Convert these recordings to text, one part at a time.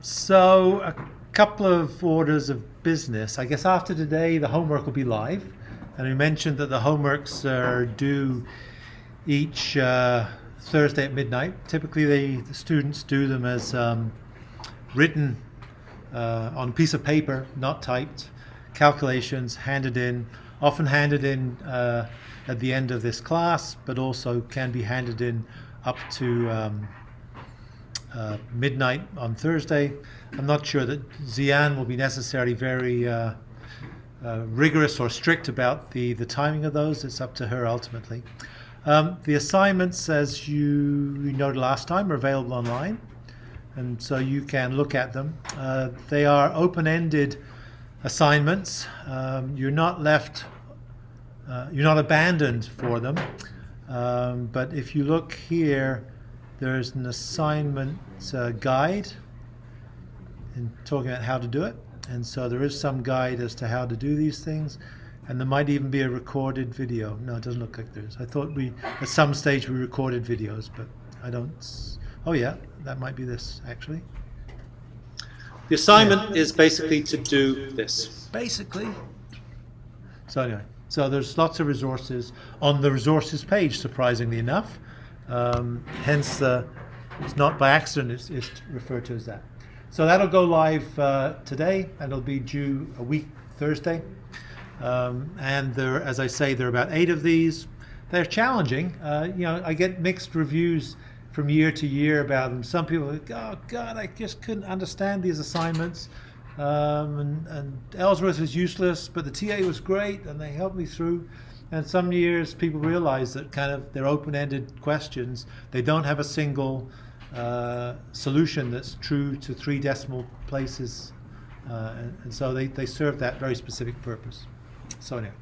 So a couple of orders of business. I guess after today, the homework will be live. And we mentioned that the homeworks are due each Thursday at midnight. Typically, the students do them as written on a piece of paper, not typed, calculations handed in, often handed in at the end of this class, but also can be handed in up to midnight on Thursday. I'm not sure that Zian will be necessarily very rigorous or strict about the timing of those. It's up to her ultimately. The assignments, as you noted last time, are available online, and so you can look at them. They are open-ended assignments. You're not abandoned for them. But if you look here, there's an assignment guide in talking about how to do it. And so there is some guide as to how to do these things. And there might even be a recorded video. No, it doesn't look like there is. I thought at some stage we recorded videos, but I don't. Oh yeah, that might be this actually. The assignment is basically to do this. Basically. So anyway, so there's lots of resources on the resources page, surprisingly enough. Hence, it's not by accident it's referred to as that. So that'll go live today, and it'll be due a week Thursday. And there, as I say, there are about 8 of these. They're challenging. I get mixed reviews from year to year about them. Some people are like, oh God, I just couldn't understand these assignments. And Ellsworth was useless, but the TA was great, and they helped me through. And some years people realize that kind of they're open-ended questions. They don't have a single solution that's true to 3 decimal places. And so they serve that very specific purpose. So anyway,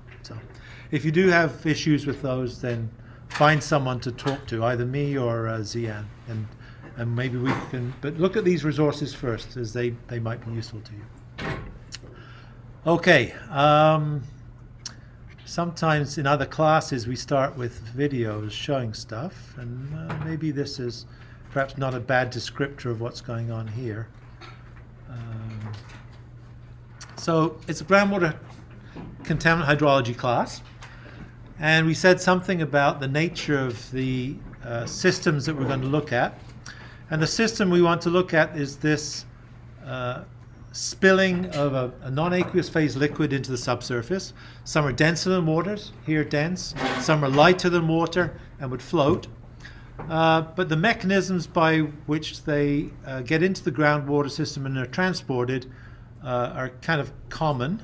if you do have issues with those, then find someone to talk to, either me or Zian, and maybe we can. But look at these resources first, as they might be useful to you. Okay. Sometimes in other classes we start with videos showing stuff, and maybe this is perhaps not a bad descriptor of what's going on here. So it's a groundwater contaminant hydrology class, and we said something about the nature of the systems that we're going to look at. And the system we want to look at is this spilling of a non-aqueous phase liquid into the subsurface. Some are denser than waters, here dense. Some are lighter than water and would float. But the mechanisms by which they get into the groundwater system and are transported are kind of common.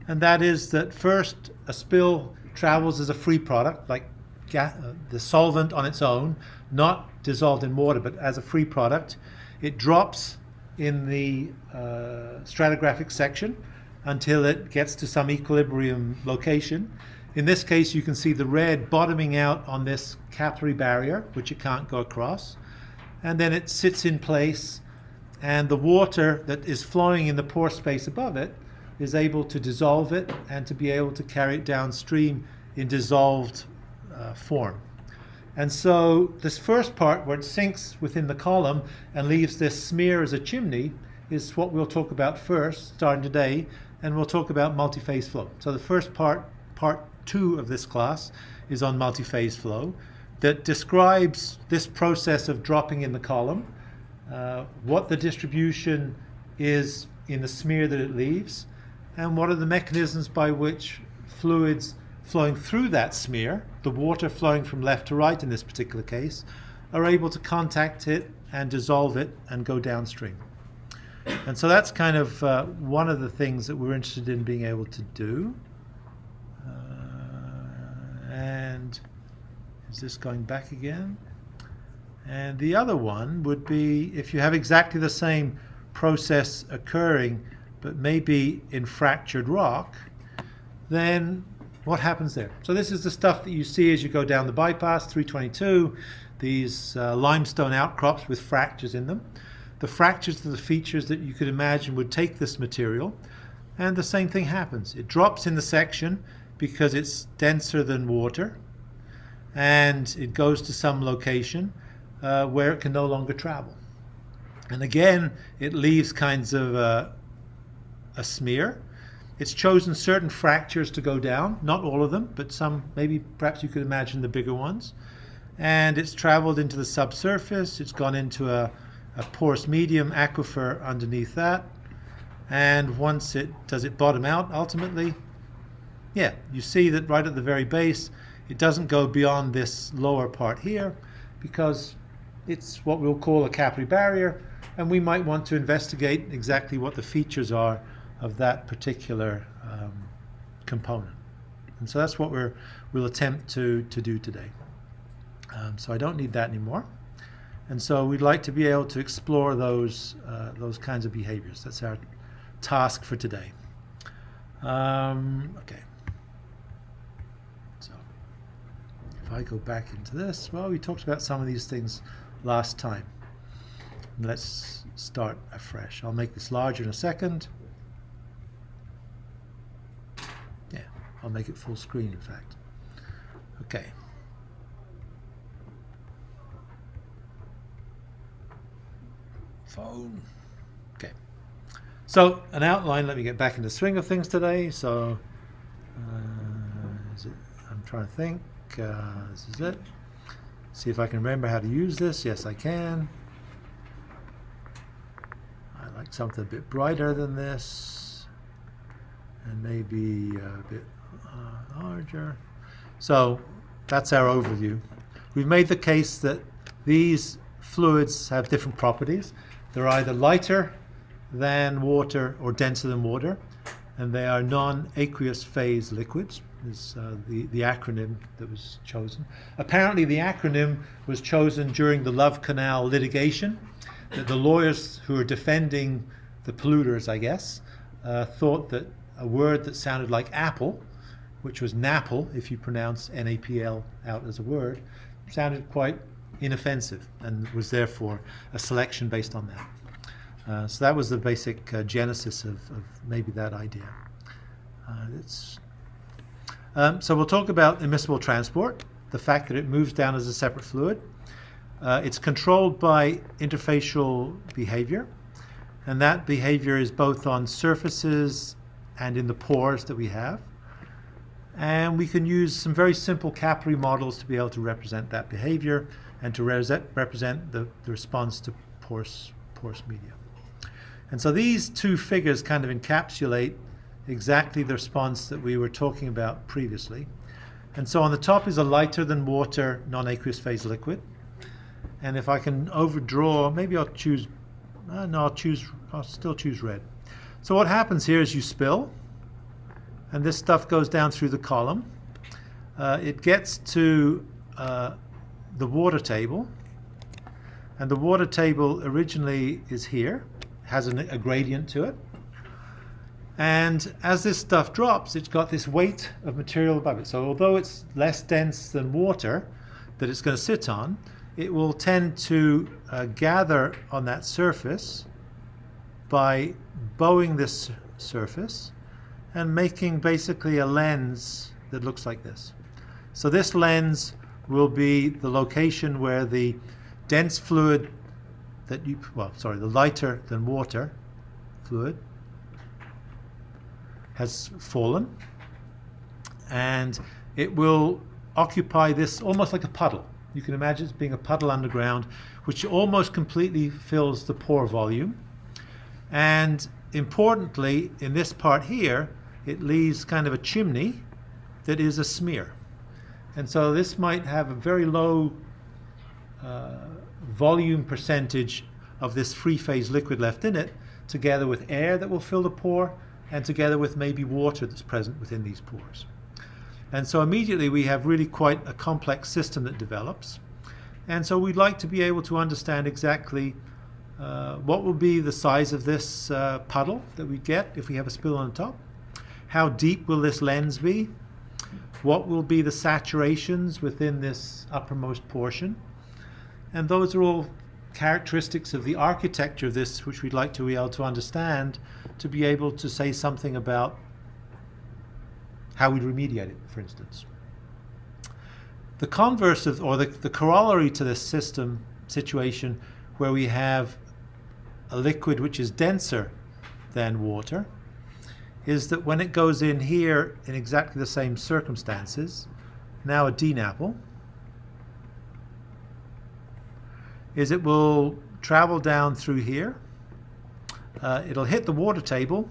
And that is that first a spill travels as a free product, like the solvent on its own, not dissolved in water, but as a free product. It drops in the stratigraphic section until it gets to some equilibrium location. In this case, you can see the red bottoming out on this capillary barrier, which it can't go across. And then it sits in place, and the water that is flowing in the pore space above it is able to dissolve it and to be able to carry it downstream in dissolved form. And so this first part, where it sinks within the column and leaves this smear as a chimney, is what we'll talk about first, starting today, and we'll talk about multiphase flow. So the first part 2 of this class, is on multiphase flow, that describes this process of dropping in the column, what the distribution is in the smear that it leaves, and what are the mechanisms by which fluids flowing through that smear, the water flowing from left to right in this particular case, are able to contact it and dissolve it and go downstream. And so that's kind of one of the things that we're interested in being able to do. And is this going back again? And the other one would be if you have exactly the same process occurring, but maybe in fractured rock, then what happens there? So this is the stuff that you see as you go down the bypass, 322, these limestone outcrops with fractures in them. The fractures are the features that you could imagine would take this material, and the same thing happens. It drops in the section because it's denser than water, and it goes to some location where it can no longer travel. And again, it leaves kinds of a smear. It's chosen certain fractures to go down, not all of them, but some, maybe perhaps you could imagine the bigger ones. And it's traveled into the subsurface. It's gone into a porous medium aquifer underneath that. And once does it bottom out ultimately? Yeah, you see that right at the very base, it doesn't go beyond this lower part here because it's what we'll call a capillary barrier, and we might want to investigate exactly what the features are of that particular component. And so that's what we'll attempt to do today. So I don't need that anymore. And so we'd like to be able to explore those kinds of behaviors. That's our task for today. Okay. So if I go back into this, well, we talked about some of these things last time. Let's start afresh. I'll make this larger in a second. Yeah, I'll make it full screen, in fact. Okay. Phone. Okay. So an outline. Let me get back into the swing of things today. So I'm trying to think. This is it. See if I can remember how to use this. Yes, I can. I like something a bit brighter than this, and maybe a bit larger. So that's our overview. We've made the case that these fluids have different properties. They're either lighter than water or denser than water, and they are non-aqueous phase liquids, is the acronym that was chosen. Apparently the acronym was chosen during the Love Canal litigation, that the lawyers who are defending the polluters, I guess, thought that a word that sounded like apple, which was NAPL, if you pronounce NAPL out as a word, sounded quite inoffensive, and was therefore a selection based on that. So that was the basic genesis of maybe that idea. So we'll talk about immiscible transport, the fact that it moves down as a separate fluid. It's controlled by interfacial behavior, and that behavior is both on surfaces and in the pores that we have. And we can use some very simple capillary models to be able to represent that behavior and to represent the response to porous media. And so these two figures kind of encapsulate exactly the response that we were talking about previously. And so on the top is a lighter than water non-aqueous phase liquid. And if I can overdraw, maybe I'll choose, no, I'll still choose red. So what happens here is you spill, and this stuff goes down through the column. It gets to the water table, and the water table originally is here, has a gradient to it. And as this stuff drops, it's got this weight of material above it. So although it's less dense than water that it's going to sit on, it will tend to gather on that surface by bowing this surface and making basically a lens that looks like this. So this lens will be the location where the dense fluid the lighter than water fluid has fallen, and it will occupy this almost like a puddle. You can imagine it being a puddle underground, which almost completely fills the pore volume. And importantly, in this part here, it leaves kind of a chimney that is a smear. And so this might have a very low volume percentage of this free phase liquid left in it, together with air that will fill the pore, and together with maybe water that's present within these pores. And so immediately we have really quite a complex system that develops. And so we'd like to be able to understand exactly what will be the size of this puddle that we get if we have a spill on the top. How deep will this lens be? What will be the saturations within this uppermost portion? And those are all characteristics of the architecture of this, which we'd like to be able to understand, to be able to say something about how we'd remediate it, for instance. The converse of, or the corollary to this situation where we have a liquid which is denser than water is that when it goes in here in exactly the same circumstances, now a DNAPL, is it will travel down through here. It'll hit the water table,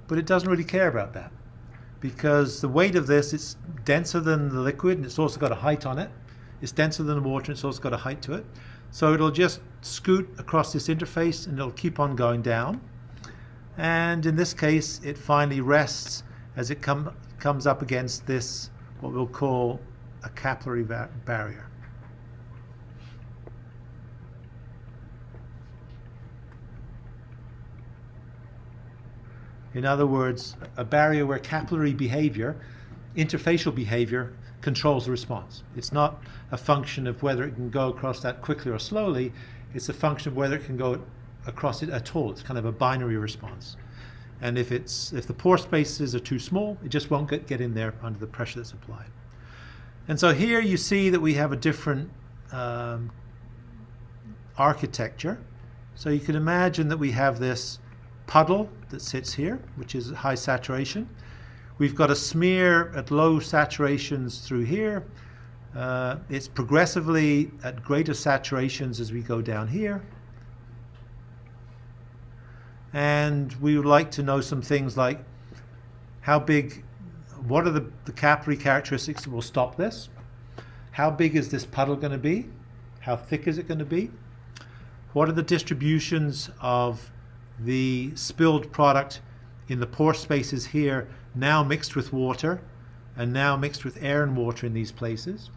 but it doesn't really care about that because the weight of this is denser than the liquid and it's also got a height on it. It's denser than the water and it's also got a height to it. So it'll just scoot across this interface and it'll keep on going down. And in this case, it finally rests as it comes up against this, what we'll call a capillary barrier. In other words, a barrier where capillary behavior, interfacial behavior, controls the response. It's not a function of whether it can go across that quickly or slowly. It's a function of whether it can go across it at all. It's kind of a binary response. And if the pore spaces are too small, it just won't get in there under the pressure that's applied. And so here you see that we have a different architecture. So you can imagine that we have this puddle that sits here, which is high saturation. We've got a smear at low saturations through here. It's progressively at greater saturations as we go down here. And we would like to know some things like how big, what are the capillary characteristics that will stop this? How big is this puddle going to be? How thick is it going to be? What are the distributions of the spilled product in the pore spaces here, now mixed with water and now mixed with air and water in these places?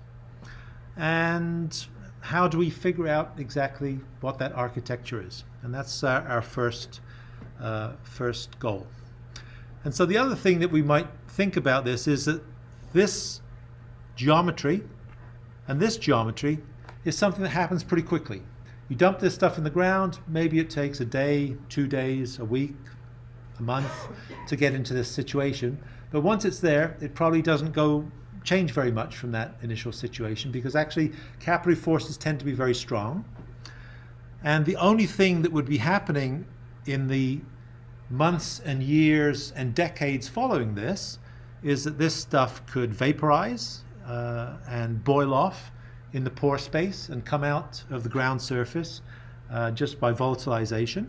And how do we figure out exactly what that architecture is? And that's our first goal. And so the other thing that we might think about this is that this geometry and this geometry is something that happens pretty quickly. You dump this stuff in the ground, maybe it takes a day, 2 days, a week, a month to get into this situation. But once it's there, it probably doesn't change very much from that initial situation because actually capillary forces tend to be very strong. And the only thing that would be happening in the months and years and decades following this is that this stuff could vaporize and boil off in the pore space and come out of the ground surface just by volatilization.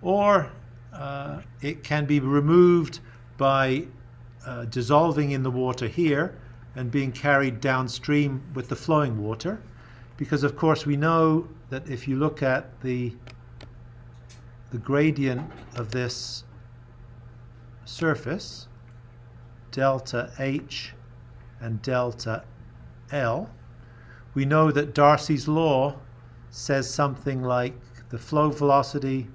Or it can be removed by dissolving in the water here and being carried downstream with the flowing water. Because of course we know that if you look at the gradient of this surface, delta H and delta L, we know that Darcy's law says something like the flow velocity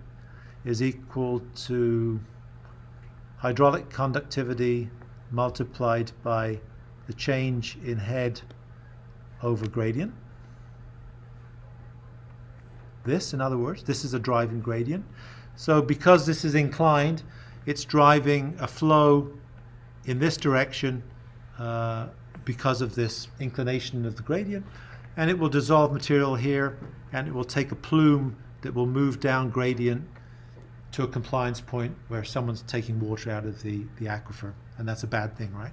is equal to hydraulic conductivity multiplied by the change in head over gradient. This, in other words, this is a driving gradient. So because this is inclined, it's driving a flow in this direction because of this inclination of the gradient. And it will dissolve material here, and it will take a plume that will move down gradient to a compliance point where someone's taking water out of the aquifer, and that's a bad thing, right?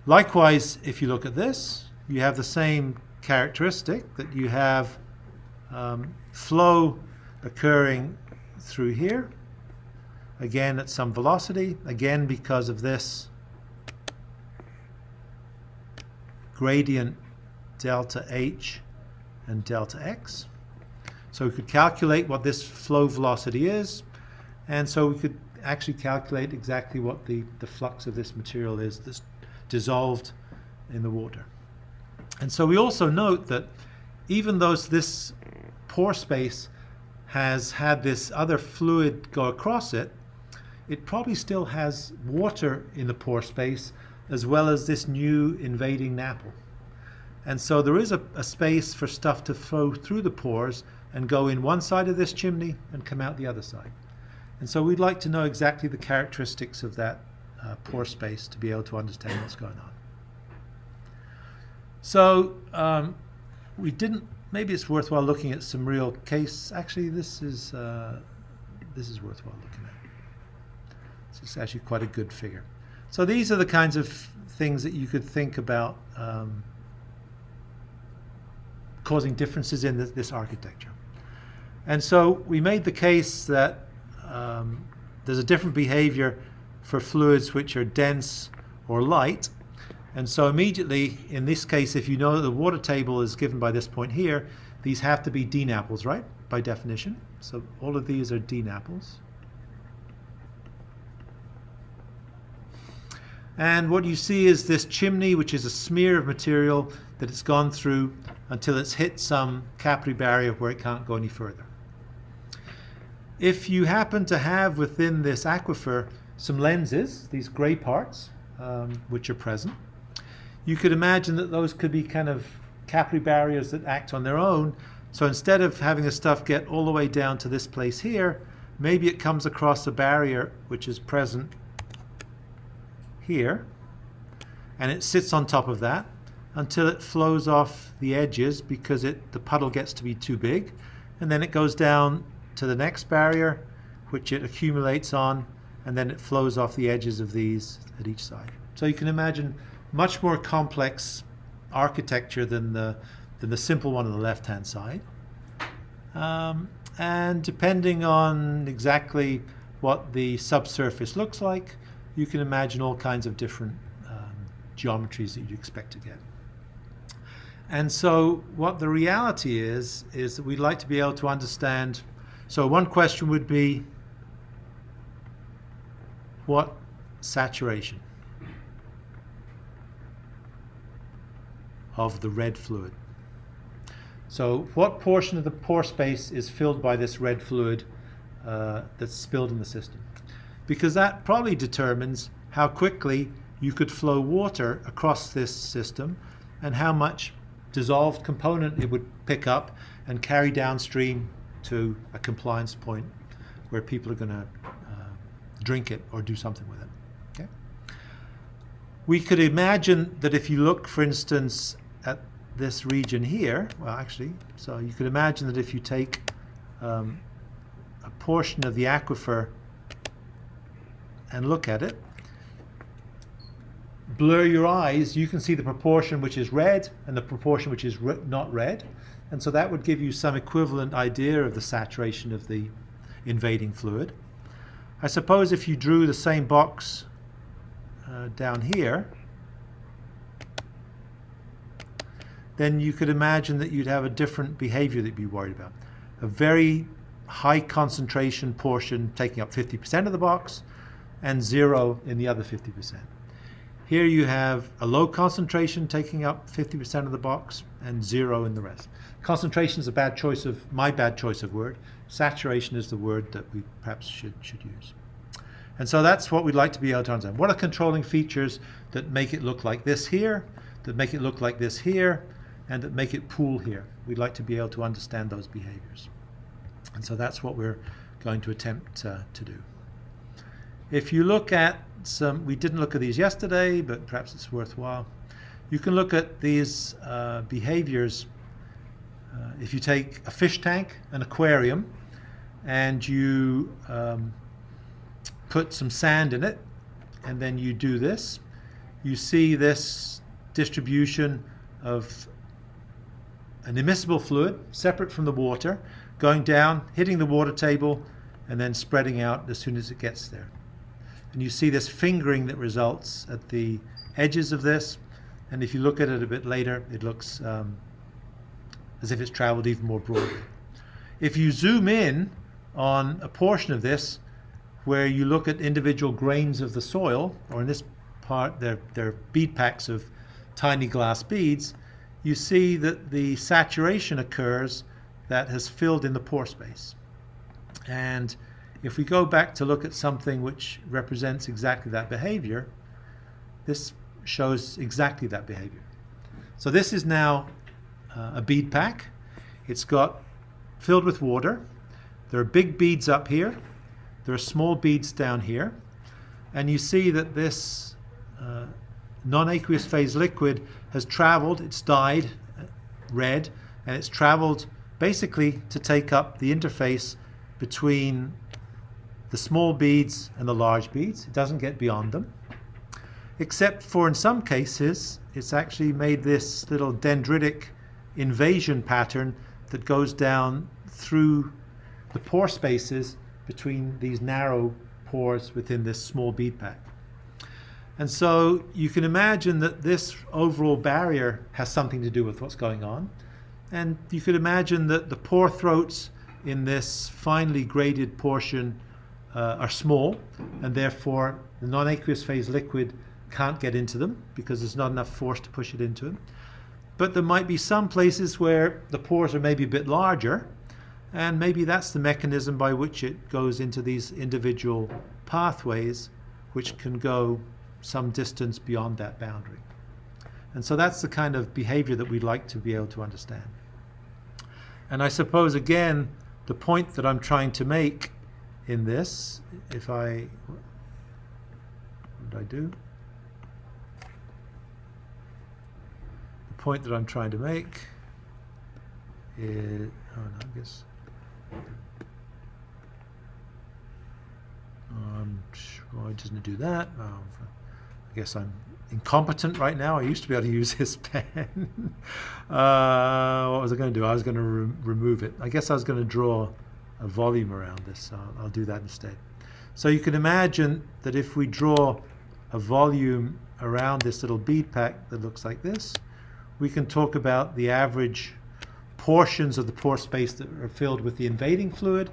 Likewise, if you look at this, you have the same characteristic, that you have flow occurring through here, again at some velocity, again because of this gradient delta H and delta X. So we could calculate what this flow velocity is, and so we could actually calculate exactly what the flux of this material is that's dissolved in the water. And so we also note that even though this pore space has had this other fluid go across it, it probably still has water in the pore space as well as this new invading NAPL. And so there is a space for stuff to flow through the pores and go in one side of this chimney and come out the other side. And so we'd like to know exactly the characteristics of that pore space to be able to understand what's going on. So we didn't maybe it's worthwhile looking at some real case. Actually, this is worthwhile looking at. This is actually quite a good figure. So these are the kinds of things that you could think about causing differences in this architecture. And so we made the case that there's a different behavior for fluids which are dense or light. And so immediately, in this case, if you know that the water table is given by this point here, these have to be DNAPLs, right, by definition. So all of these are DNAPLs. And what you see is this chimney, which is a smear of material that it's gone through until it's hit some capillary barrier where it can't go any further. If you happen to have within this aquifer some lenses, these gray parts, which are present, you could imagine that those could be kind of capillary barriers that act on their own. So instead of having the stuff get all the way down to this place here, maybe it comes across a barrier which is present here, and it sits on top of that until it flows off the edges because the puddle gets to be too big, and then it goes down to the next barrier which it accumulates on, and then it flows off the edges of these at each side. So you can imagine much more complex architecture than the simple one on the left-hand side. And depending on exactly what the subsurface looks like, you can imagine all kinds of different geometries that you'd expect to get. And so what the reality is that we'd like to be able to understand. So one question would be, what saturation of the red fluid? So what portion of the pore space is filled by this red fluid that's spilled in the system? Because that probably determines how quickly you could flow water across this system and how much dissolved component it would pick up and carry downstream to a compliance point where people are going to drink it or do something with it. Okay? We could imagine that if you look, for instance, at this region here, well, actually, so you could imagine that if you take a portion of the aquifer and look at it, blur your eyes, you can see the proportion which is red and the proportion which is not red. And so that would give you some equivalent idea of the saturation of the invading fluid. I suppose if you drew the same box down here, then you could imagine that you'd have a different behavior that you'd be worried about. A very high concentration portion taking up 50% of the box and 0 in the other 50%. Here you have a low concentration taking up 50% of the box and 0 in the rest. Concentration is my bad choice of word. Saturation is the word that we perhaps should use. And so that's what we'd like to be able to understand. What are controlling features that make it look like this here, that make it look like this here, and that make it pool here? We'd like to be able to understand those behaviors. And so that's what we're going to attempt to do. If you look at we didn't look at these yesterday, but perhaps it's worthwhile. You can look at these behaviors. If you take a fish tank, an aquarium, and you put some sand in it, and then you do this, you see this distribution of an immiscible fluid separate from the water, going down, hitting the water table, and then spreading out as soon as it gets there. And you see this fingering that results at the edges of this, and if you look at it a bit later, it looks as if it's traveled even more broadly. If you zoom in on a portion of this, where you look at individual grains of the soil, or in this part, they're bead packs of tiny glass beads, you see that the saturation occurs that has filled in the pore space. And if we go back to look at something which represents exactly that behavior, this shows exactly that behavior. So this is now a bead pack. It's got filled with water. There are big beads up here. There are small beads down here. And you see that this non-aqueous phase liquid has traveled, it's dyed red, and it's traveled basically to take up the interface between the small beads and the large beads. It doesn't get beyond them, except for in some cases it's actually made this little dendritic invasion pattern that goes down through the pore spaces between these narrow pores within this small bead pack. And so you can imagine that this overall barrier has something to do with what's going on. And you could imagine that the pore throats in this finely graded portion are small, and therefore the non-aqueous phase liquid can't get into them because there's not enough force to push it into them. But there might be some places where the pores are maybe a bit larger, and maybe that's the mechanism by which it goes into these individual pathways, which can go some distance beyond that boundary. And so that's the kind of behavior that we'd like to be able to understand. And I suppose, again, the point that I'm trying to make in this, if I, what did I do? The point that I'm trying to make is, oh no, I guess, well, it doesn't do that. I guess I'm incompetent right now. I used to be able to use this pen. What was I going to do? I was going to remove it. I guess I was going to draw a volume around this, so I'll do that instead. So you can imagine that if we draw a volume around this little bead pack that looks like this, we can talk about the average portions of the pore space that are filled with the invading fluid,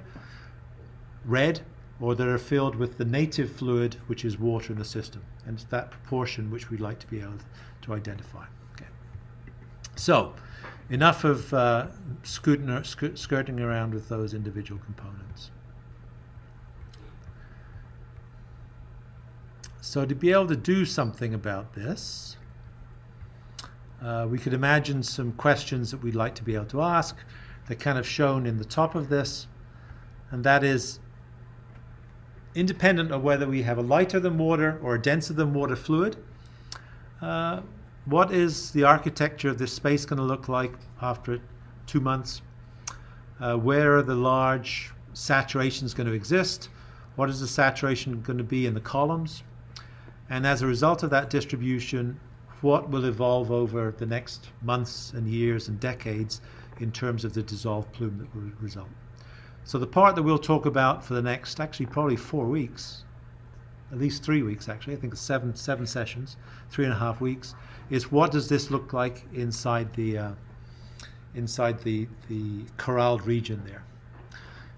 red, or that are filled with the native fluid, which is water in the system. And it's that proportion which we'd like to be able to identify. Okay. So, enough of skirting around with those individual components. So to be able to do something about this, we could imagine some questions that we'd like to be able to ask. They're kind of shown in the top of this, and that is, independent of whether we have a lighter than water or a denser than water fluid, what is the architecture of this space going to look like after 2 months? Where are the large saturations going to exist? What is the saturation going to be in the columns? And as a result of that distribution, what will evolve over the next months and years and decades in terms of the dissolved plume that will result? So the part that we'll talk about for the next, actually probably 4 weeks, at least 3 weeks actually, I think it's seven sessions, 3.5 weeks, is what does this look like inside the corralled region there.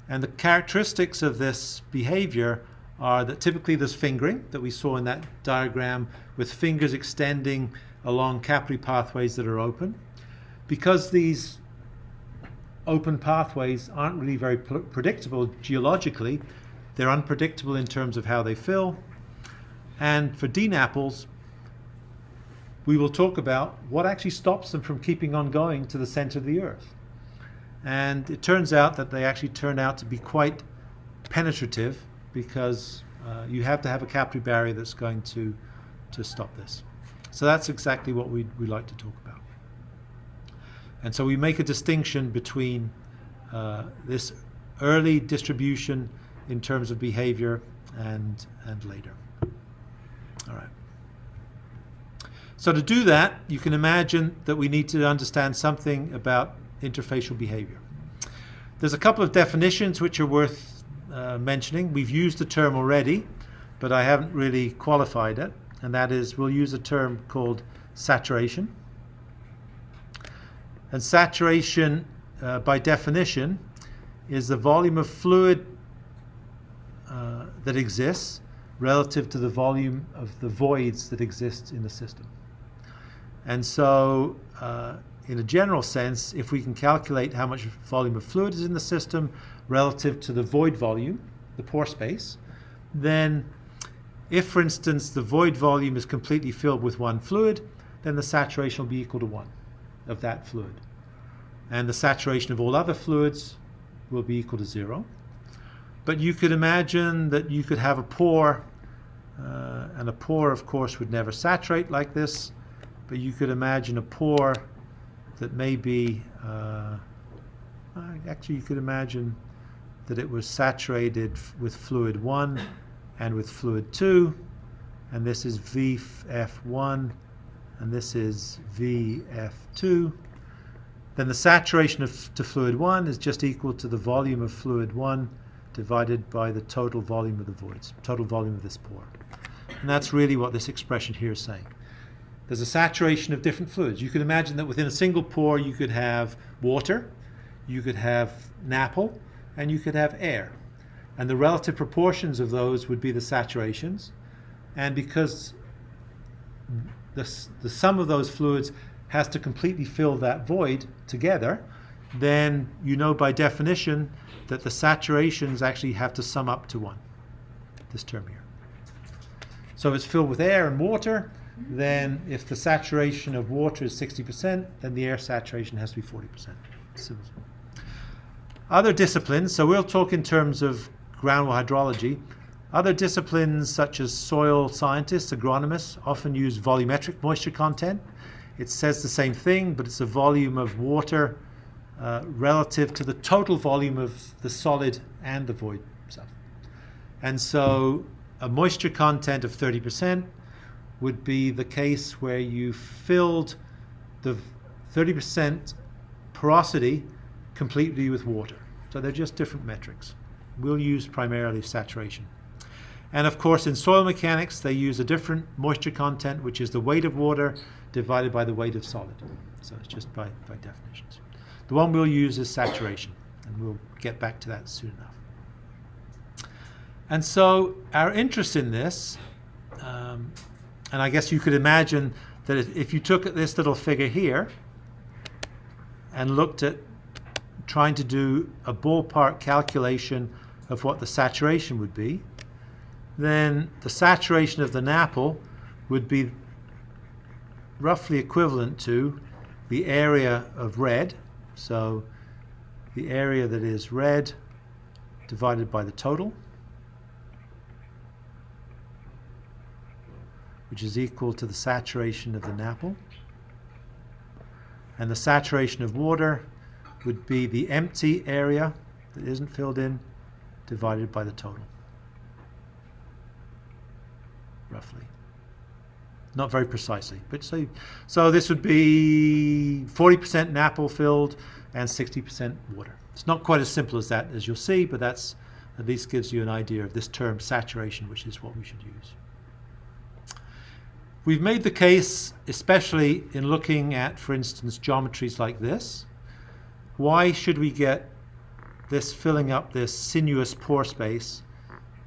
And the characteristics of this behavior are that typically there's fingering that we saw in that diagram, with fingers extending along capillary pathways that are open. Because these open pathways aren't really very predictable geologically, they're unpredictable in terms of how they fill. And for NAPLs, we will talk about what actually stops them from keeping on going to the center of the Earth. And it turns out that they actually turn out to be quite penetrative, because you have to have a capillary barrier that's going to stop this. So that's exactly what we like to talk about. And so we make a distinction between this early distribution in terms of behavior and later. All right. So to do that, you can imagine that we need to understand something about interfacial behavior. There's a couple of definitions which are worth mentioning. We've used the term already, but I haven't really qualified it, and that is, we'll use a term called saturation. And saturation, by definition, is the volume of fluid that exists relative to the volume of the voids that exist in the system. And so, in a general sense, if we can calculate how much volume of fluid is in the system relative to the void volume, the pore space, then if, for instance, the void volume is completely filled with one fluid, then the saturation will be equal to 1 of that fluid. And the saturation of all other fluids will be equal to 0. But you could imagine that you could have a pore, and a pore, of course, would never saturate like this, but you could imagine a pore that maybe, actually you could imagine that it was saturated with fluid 1 and with fluid 2, and this is VF1 and this is VF2. Then the saturation to fluid 1 is just equal to the volume of fluid 1 divided by the total volume of the voids, total volume of this pore. And that's really what this expression here is saying. There's a saturation of different fluids. You could imagine that within a single pore you could have water, you could have NAPL, and you could have air. And the relative proportions of those would be the saturations. And because the sum of those fluids has to completely fill that void together, then you know by definition that the saturations actually have to sum up to 1, this term here. So if it's filled with air and water, then if the saturation of water is 60%, then the air saturation has to be 40%. Other disciplines, so we'll talk in terms of groundwater hydrology. Other disciplines such as soil scientists, agronomists, often use volumetric moisture content. It says the same thing, but it's a volume of water relative to the total volume of the solid and the void stuff. And so a moisture content of 30% would be the case where you filled the 30% porosity completely with water. So they're just different metrics. We'll use primarily saturation. And of course in soil mechanics they use a different moisture content, which is the weight of water divided by the weight of solid. So it's just by definitions. The one we'll use is saturation, and we'll get back to that soon enough. And so our interest in this, and I guess you could imagine that if you took this little figure here and looked at trying to do a ballpark calculation of what the saturation would be, then the saturation of the NAPL would be roughly equivalent to the area of red. So the area that is red divided by the total, which is equal to the saturation of the NAPL. And the saturation of water would be the empty area that isn't filled in divided by the total, roughly. Not very precisely, but so this would be 40% NAPL filled and 60% water. It's not quite as simple as that, as you'll see, but that's at least gives you an idea of this term saturation, which is what we should use. We've made the case, especially in looking at, for instance, geometries like this. Why should we get this filling up this sinuous pore space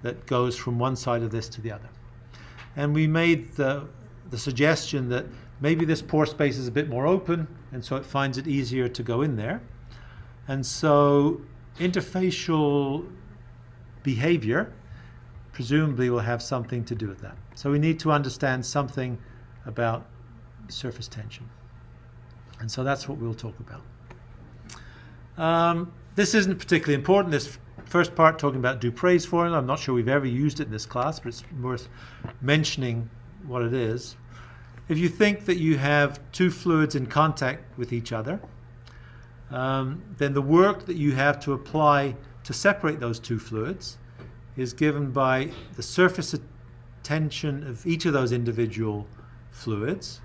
that goes from one side of this to the other? And we made the suggestion that maybe this pore space is a bit more open, and so it finds it easier to go in there. And so interfacial behavior presumably will have something to do with that. So we need to understand something about surface tension. And so that's what we'll talk about. This isn't particularly important, this first part talking about Dupre's formula. I'm not sure we've ever used it in this class, but it's worth mentioning what it is. If you think that you have two fluids in contact with each other, then the work that you have to apply to separate those two fluids is given by the surface tension of each of those individual fluids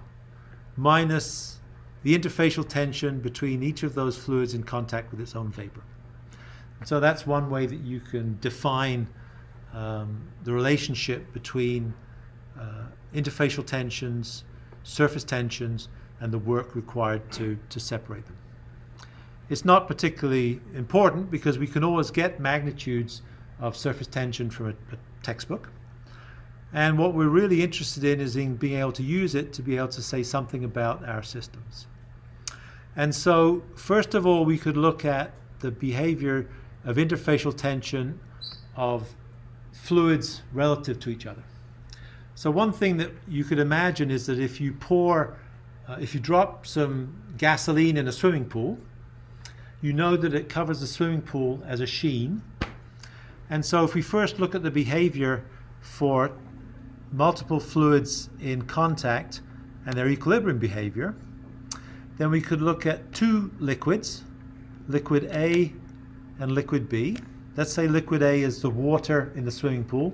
minus the interfacial tension between each of those fluids in contact with its own vapor. So that's one way that you can define the relationship between interfacial tensions, surface tensions, and the work required to separate them. It's not particularly important because we can always get magnitudes of surface tension from a textbook. And what we're really interested in is in being able to use it to be able to say something about our systems. And so, first of all, we could look at the behavior of interfacial tension of fluids relative to each other. So one thing that you could imagine is that if you drop some gasoline in a swimming pool, you know that it covers the swimming pool as a sheen. And so if we first look at the behavior for multiple fluids in contact and their equilibrium behavior, then we could look at two liquids, liquid A and liquid B. Let's say liquid A is the water in the swimming pool.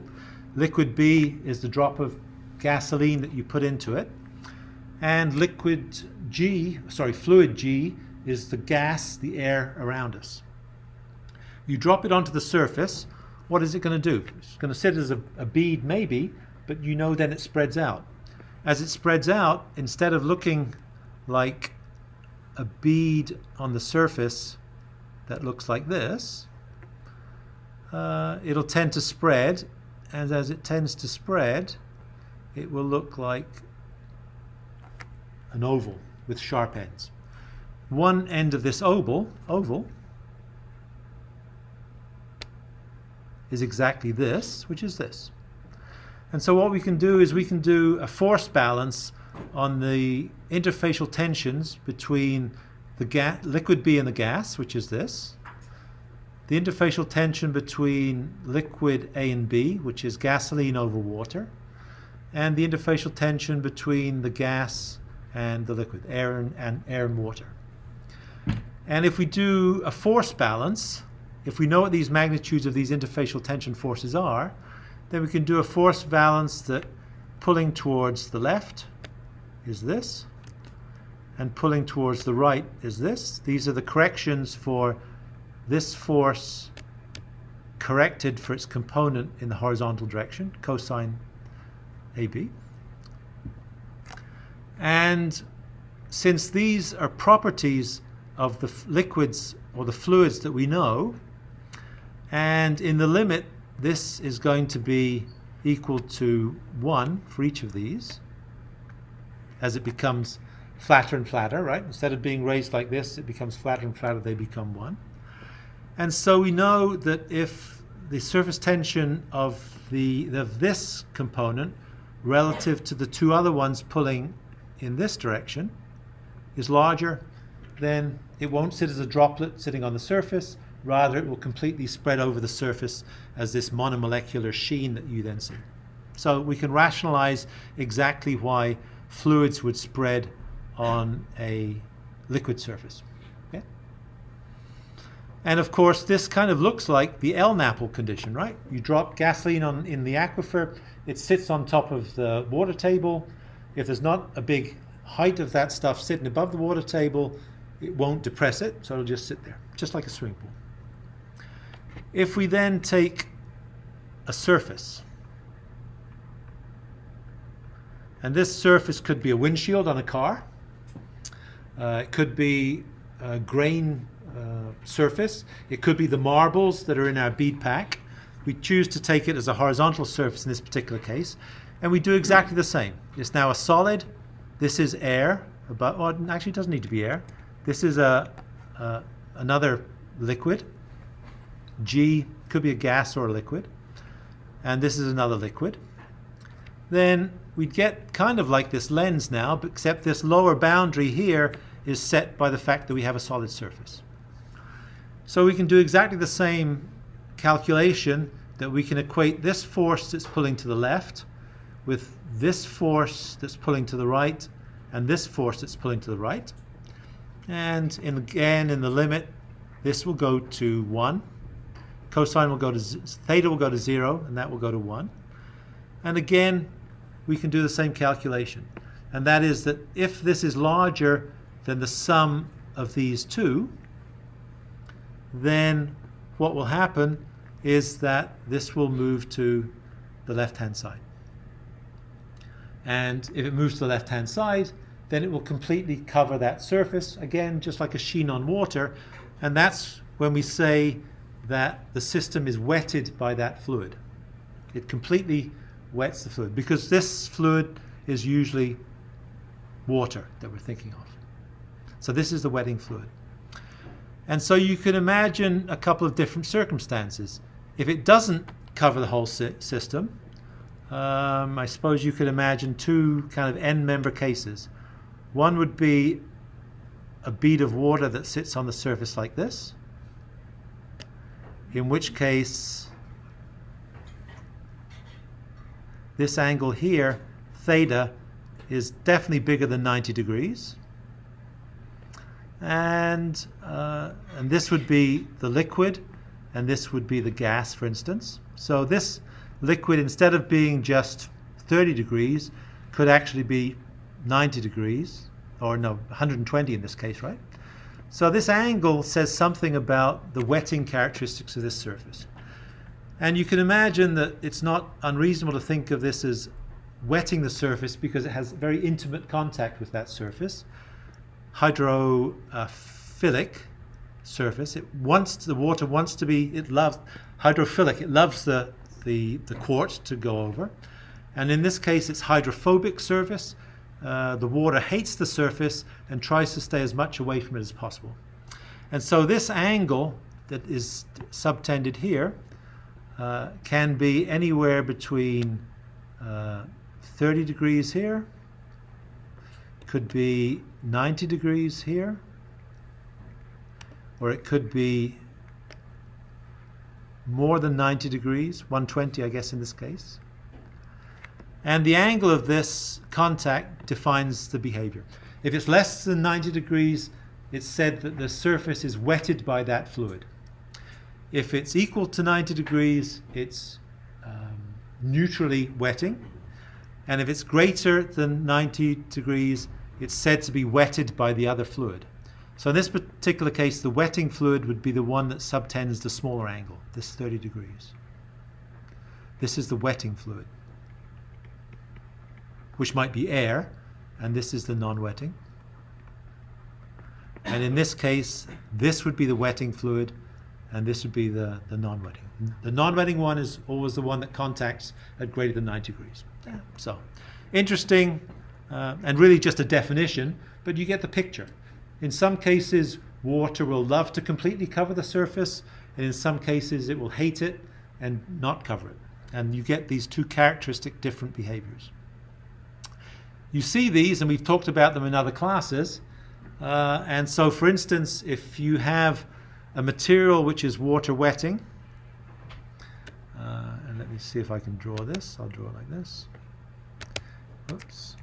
Liquid B is the drop of gasoline that you put into it. And fluid G is the gas, the air around us. You drop it onto the surface, what is it going to do? It's going to sit as a bead maybe, but you know then it spreads out. As it spreads out, instead of looking like a bead on the surface that looks like this, it'll tend to spread, and as it tends to spread, it will look like an oval with sharp ends. One end of this oval is exactly this, which is this. And so what we can do is we can do a force balance on the interfacial tensions between the liquid B and the gas, which is this. The interfacial tension between liquid A and B, which is gasoline over water. And the interfacial tension between the gas and the liquid, air and water. And if we do a force balance, if we know what these magnitudes of these interfacial tension forces are, then we can do a force balance that pulling towards the left is this, and pulling towards the right is this. These are the corrections for this force corrected for its component in the horizontal direction, cosine AB. And since these are properties of the liquids or the fluids that we know, and in the limit this is going to be equal to 1 for each of these as it becomes flatter and flatter, right? Instead of being raised like this, it becomes flatter and flatter, they become 1. And so we know that if the surface tension of this component relative to the two other ones pulling in this direction is larger, then it won't sit as a droplet sitting on the surface. Rather, it will completely spread over the surface as this monomolecular sheen that you then see. So we can rationalize exactly why fluids would spread on a liquid surface. Okay? And of course, this kind of looks like the NAPL condition, right? You drop gasoline in the aquifer, it sits on top of the water table. If there's not a big height of that stuff sitting above the water table, it won't depress it, so it'll just sit there, just like a swimming pool. If we then take a surface, and this surface could be a windshield on a car, it could be a grain surface, it could be the marbles that are in our bead pack. We choose to take it as a horizontal surface in this particular case, and we do exactly the same. It's now a solid, this is air, actually it doesn't need to be air. This is another liquid. G could be a gas or a liquid. And this is another liquid. Then we get kind of like this lens now, except this lower boundary here is set by the fact that we have a solid surface. So we can do exactly the same calculation, that we can equate this force that's pulling to the left with this force that's pulling to the right and this force that's pulling to the right. And again, in the limit, this will go to 1. Cosine will go to theta will go to 0, and that will go to 1. And again, we can do the same calculation. And that is that if this is larger than the sum of these two, then what will happen is that this will move to the left-hand side. And if it moves to the left-hand side, then it will completely cover that surface, again, just like a sheen on water. And that's when we say that the system is wetted by that fluid. It completely wets the fluid, because this fluid is usually water that we're thinking of. So this is the wetting fluid. And so you can imagine a couple of different circumstances. If it doesn't cover the whole system, I suppose you could imagine two kind of end-member cases. One would be a bead of water that sits on the surface like this, in which case this angle here, theta, is definitely bigger than 90 degrees. and this would be the liquid, and this would be the gas, for instance. So this liquid, instead of being just 30 degrees, could actually be 90 degrees, or no, 120 in this case, right? So this angle says something about the wetting characteristics of this surface. And you can imagine that it's not unreasonable to think of this as wetting the surface because it has very intimate contact with that surface. Hydrophilic surface. The water wants to be, it loves hydrophilic, it loves the quartz to go over. And in this case it's hydrophobic surface. The water hates the surface and tries to stay as much away from it as possible. And so this angle that is subtended here can be anywhere between 30 degrees here, could be 90 degrees here, or it could be more than 90 degrees, 120 I guess in this case. And the angle of this contact defines the behavior. If it's less than 90 degrees, it's said that the surface is wetted by that fluid. If it's equal to 90 degrees, it's neutrally wetting. And if it's greater than 90 degrees, it's said to be wetted by the other fluid. So in this particular case, the wetting fluid would be the one that subtends the smaller angle, this 30 degrees. This is the wetting fluid, which might be air, and this is the non-wetting. And in this case, this would be the wetting fluid, and this would be the non-wetting. The non-wetting one is always the one that contacts at greater than 90 degrees. Yeah. So, interesting, and really just a definition, but you get the picture. In some cases, water will love to completely cover the surface, and in some cases it will hate it and not cover it. And you get these two characteristic different behaviors. You see these, and we've talked about them in other classes. And so, for instance, if you have a material which is water wetting, and let me see if I can draw this. I'll draw it like this. Oops.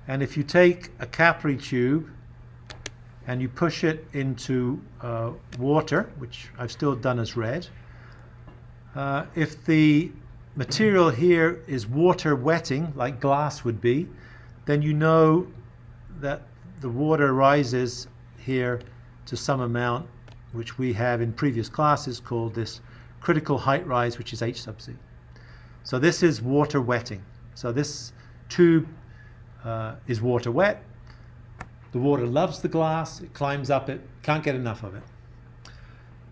And if you take a capillary tube and you push it into water, which I've still done as red, if the material here is water wetting, like glass would be, then you know that the water rises here to some amount, which we have in previous classes called this critical height rise, which is H sub c. So this is water wetting. So this tube is water wet. The water loves the glass, it climbs up it, can't get enough of it.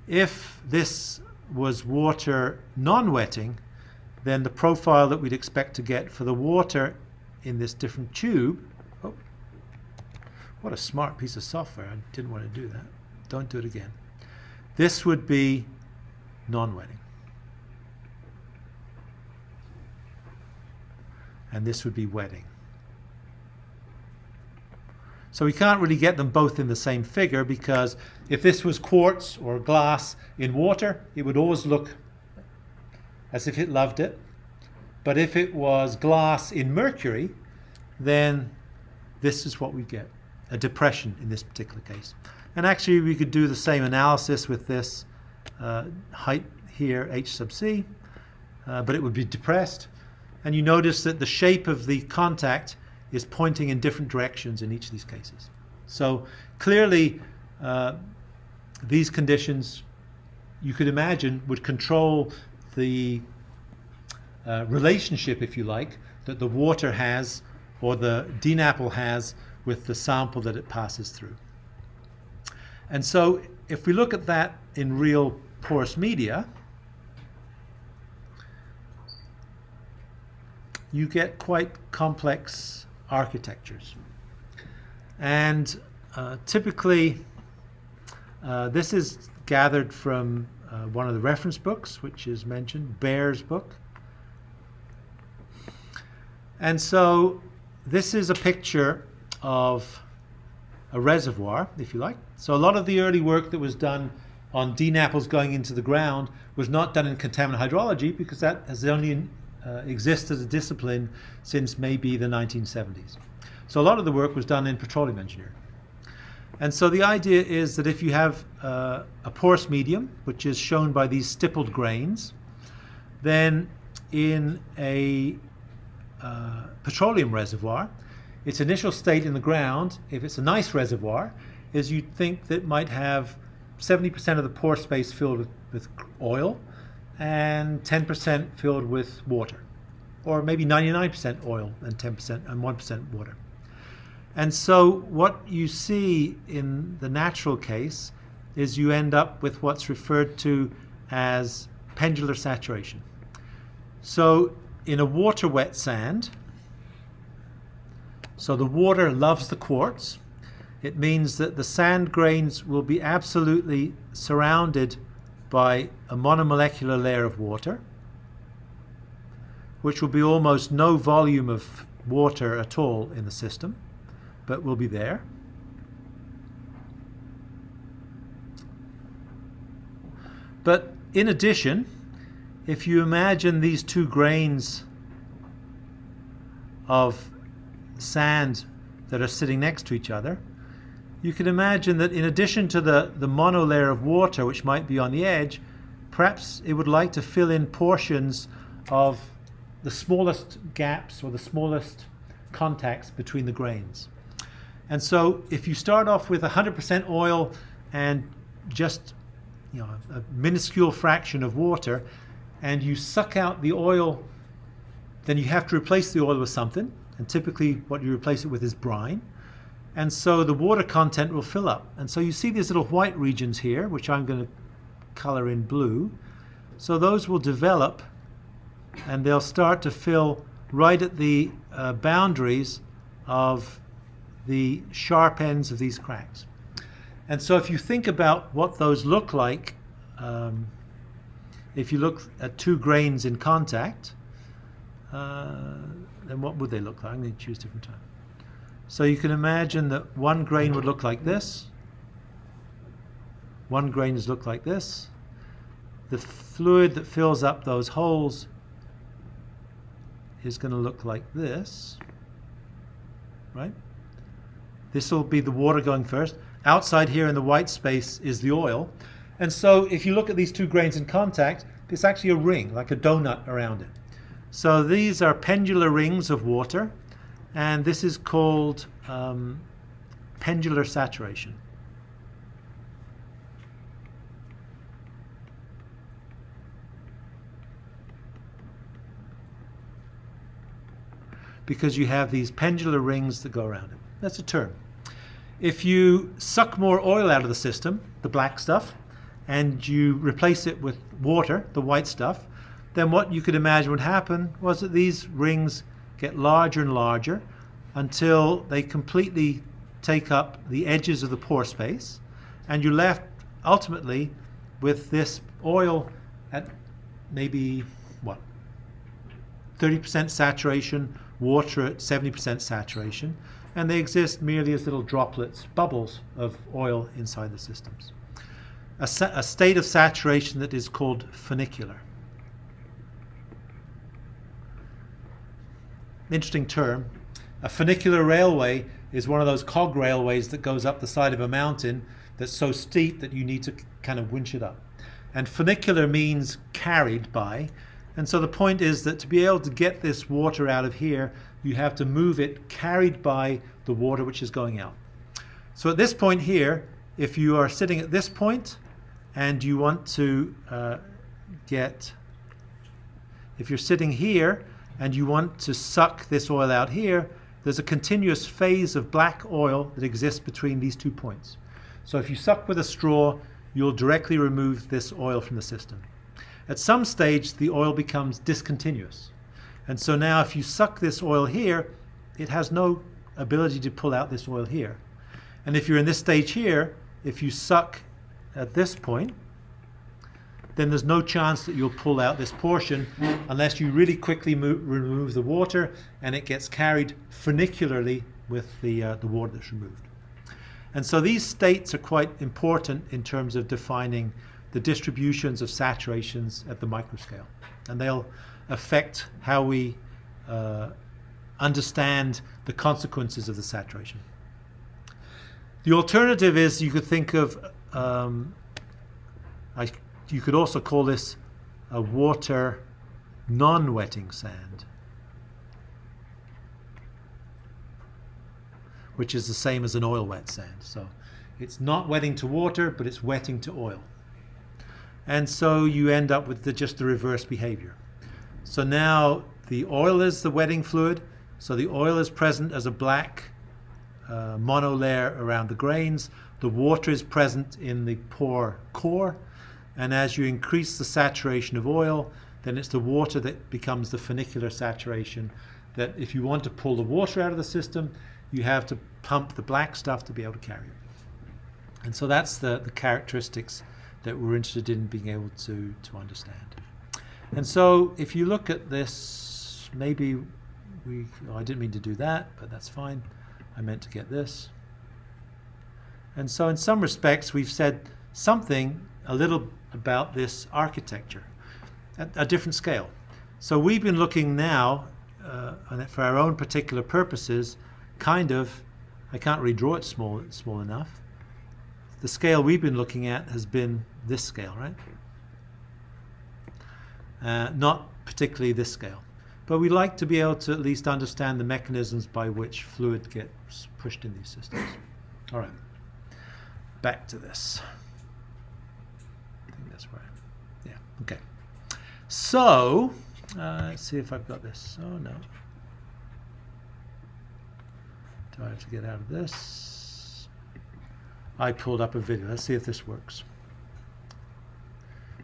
If this was water non-wetting, then the profile that we'd expect to get for the water in this different tube, oh, what a smart piece of software, I didn't want to do that, don't do it again. This would be non-wetting. And this would be wetting. So we can't really get them both in the same figure, because if this was quartz or glass in water, it would always look as if it loved it. But if it was glass in mercury, then this is what we get, a depression in this particular case. And actually we could do the same analysis with this height here, H sub c, but it would be depressed. And you notice that the shape of the contact is pointing in different directions in each of these cases. So clearly these conditions, you could imagine, would control the relationship, if you like, that the water has, or the NAPL has, with the sample that it passes through. And so if we look at that in real porous media, you get quite complex architectures. And typically this is gathered from one of the reference books, which is mentioned, Baer's book. And so this is a picture of a reservoir, if you like. So a lot of the early work that was done on NAPLs going into the ground was not done in contaminant hydrology, because that has only existed as a discipline since maybe the 1970s. So a lot of the work was done in petroleum engineering. And so the idea is that if you have a porous medium, which is shown by these stippled grains, then in a petroleum reservoir, its initial state in the ground, if it's a nice reservoir, is you'd think that it might have 70% of the pore space filled with oil and 10% filled with water, or maybe 99% oil and 10% and 1% water. And so what you see in the natural case is you end up with what's referred to as pendular saturation. So in a water-wet sand, so the water loves the quartz. It means that the sand grains will be absolutely surrounded by a monomolecular layer of water, which will be almost no volume of water at all in the system, but will be there. But in addition, if you imagine these two grains of sand that are sitting next to each other, you can imagine that in addition to the monolayer of water which might be on the edge, perhaps it would like to fill in portions of the smallest gaps or the smallest contacts between the grains. And so if you start off with 100% oil and just a minuscule fraction of water, and you suck out the oil, then you have to replace the oil with something, and typically what you replace it with is brine. And so the water content will fill up. And so you see these little white regions here, which I'm going to color in blue. So those will develop and they'll start to fill right at the boundaries of the sharp ends of these cracks. And so if you think about what those look like, if you look at two grains in contact, then what would they look like? I'm going to choose different time. So you can imagine that one grain would look like this. One grain would look like this. The fluid that fills up those holes is going to look like this, right? This will be the water going first. Outside here in the white space is the oil. And so if you look at these two grains in contact, it's actually a ring, like a donut around it. So these are pendular rings of water, and this is called pendular saturation. Because you have these pendular rings that go around it. That's a term. If you suck more oil out of the system, the black stuff, and you replace it with water, the white stuff, then what you could imagine would happen was that these rings get larger and larger until they completely take up the edges of the pore space, and you're left ultimately with this oil at maybe, 30% saturation, water at 70% saturation, and they exist merely as little droplets, bubbles of oil inside the systems. A state of saturation that is called funicular. Interesting term. A funicular railway is one of those cog railways that goes up the side of a mountain that's so steep that you need to kind of winch it up. And funicular means carried by. And so the point is that to be able to get this water out of here, you have to move it carried by the water which is going out. So at this point here, if you are sitting at this point and you want to if you're sitting here and you want to suck this oil out here, there's a continuous phase of black oil that exists between these 2 points. So if you suck with a straw, you'll directly remove this oil from the system. At some stage, the oil becomes discontinuous. And so now if you suck this oil here, it has no ability to pull out this oil here. And if you're in this stage here, if you suck at this point, then there's no chance that you'll pull out this portion unless you really quickly remove the water and it gets carried funicularly with the water that's removed. And so these states are quite important in terms of defining the distributions of saturations at the microscale. And they'll affect how we understand the consequences of the saturation. The alternative is you could think of, you could also call this a water non-wetting sand, which is the same as an oil wet sand. So it's not wetting to water, but it's wetting to oil. And so you end up with just the reverse behavior. So now the oil is the wetting fluid, so the oil is present as a black monolayer around the grains. The water is present in the pore core, and as you increase the saturation of oil, then it's the water that becomes the funicular saturation, that if you want to pull the water out of the system, you have to pump the black stuff to be able to carry it. And so that's the characteristics that we're interested in being able to understand. And so if you look at this, maybe I didn't mean to do that, but that's fine. I meant to get this. And so in some respects, we've said something a little about this architecture at a different scale. So we've been looking now, for our own particular purposes, kind of, I can't really draw it small enough. The scale we've been looking at has been this scale, right? Not particularly this scale. But we like to be able to at least understand the mechanisms by which fluid gets pushed in these systems. All right, back to this. I think that's right. Yeah, okay. So, let's see if I've got this. Oh, no. Do I have to get out of this? I pulled up a video. Let's see if this works.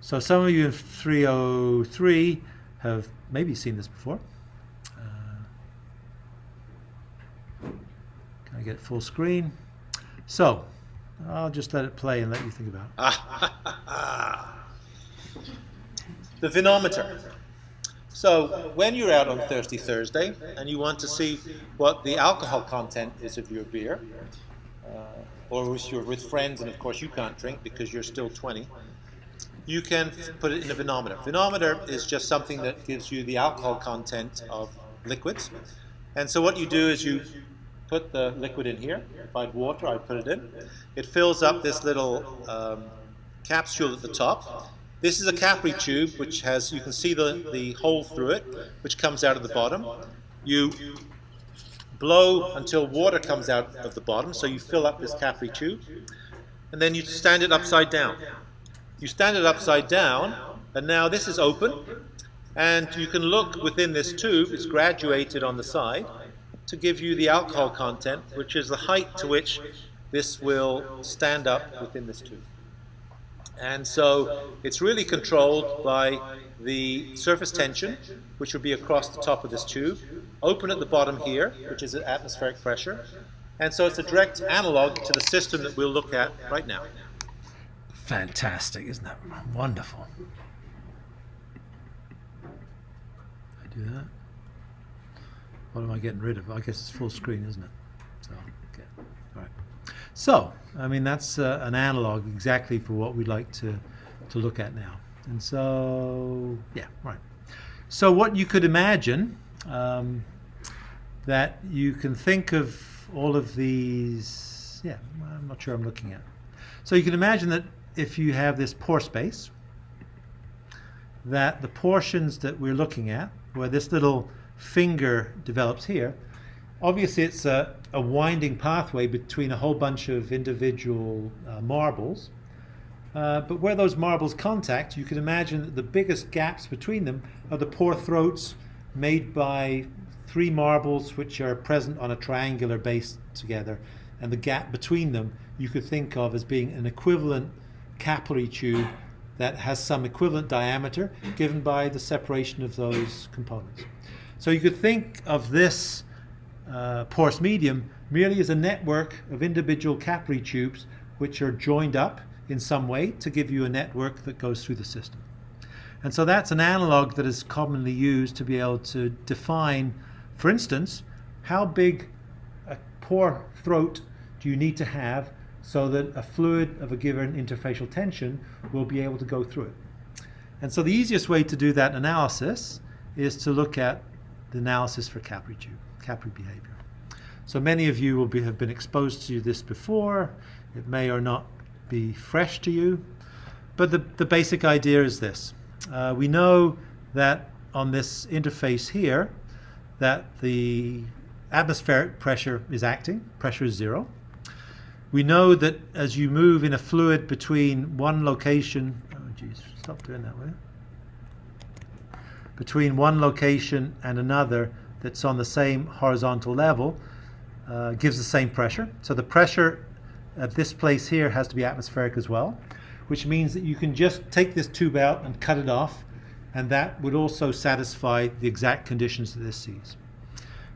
So some of you in 303 have maybe seen this before. Can I get full screen? So I'll just let it play and let you think about it. The venometer. So when you're out on Thirsty Thursday and you want to see what the alcohol content is of your beer, or if you're with friends and of course you can't drink because you're still 20, you can put it in a venometer. Venometer is just something that gives you the alcohol content of liquids. And so what you do is you put the liquid in here. If I had water, I'd put it in. It fills up this little capsule at the top. This is a capillary tube which has, you can see the hole through it, which comes out of the bottom. You blow until water comes out of the bottom, so you fill up this capillary tube, and then you stand it upside down. You stand it upside down, and now this is open, and you can look within this tube. It's graduated on the side to give you the alcohol content, which is the height to which this will stand up within this tube. And so it's really controlled by the surface tension, which would be across the top of this tube, open at the bottom here, which is at atmospheric pressure, and so it's a direct analog to the system that we'll look at right now. Fantastic, isn't that wonderful? I do that. What am I getting rid of? I guess it's full screen, isn't it? So, okay. All right. So, I mean, that's an analog exactly for what we'd like to look at now. And so, yeah, right. So what you could imagine, that you can think of all of these, yeah, I'm not sure I'm looking at. So you can imagine that if you have this pore space, that the portions that we're looking at, where this little finger develops here, obviously it's a winding pathway between a whole bunch of individual marbles, but where those marbles contact, you can imagine that the biggest gaps between them are the pore throats made by three marbles which are present on a triangular base together, and the gap between them you could think of as being an equivalent capillary tube that has some equivalent diameter given by the separation of those components. So you could think of this porous medium merely as a network of individual capillary tubes which are joined up in some way to give you a network that goes through the system. And so that's an analog that is commonly used to be able to define, for instance, how big a pore throat do you need to have so that a fluid of a given interfacial tension will be able to go through it. And so the easiest way to do that analysis is to look at the analysis for capillary tube. capillary behavior. So many of you have been exposed to this before. It may or not be fresh to you, but the basic idea is this. We know that on this interface here that the atmospheric pressure is acting, pressure is 0. We know that as you move in a fluid between one location, oh geez, stop doing that way, between one location and another that's on the same horizontal level, gives the same pressure. So the pressure at this place here has to be atmospheric as well, which means that you can just take this tube out and cut it off, and that would also satisfy the exact conditions that this sees.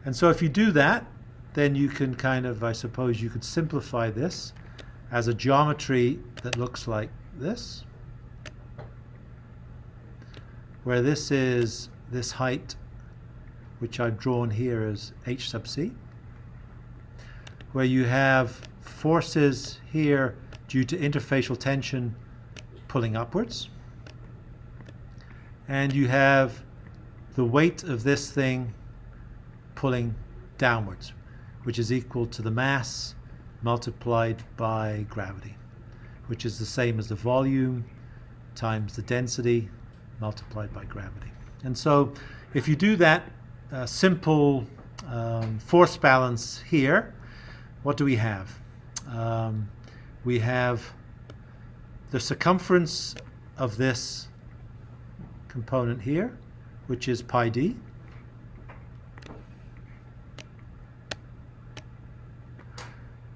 And so if you do that, then you can kind of, I suppose you could simplify this as a geometry that looks like this, where this is this height, which I've drawn here as h sub c, where you have forces here due to interfacial tension pulling upwards, and you have the weight of this thing pulling downwards, which is equal to the mass multiplied by gravity, which is the same as the volume times the density multiplied by gravity. And so if you do that simple force balance here, what do we have? We have the circumference of this component here, which is pi d.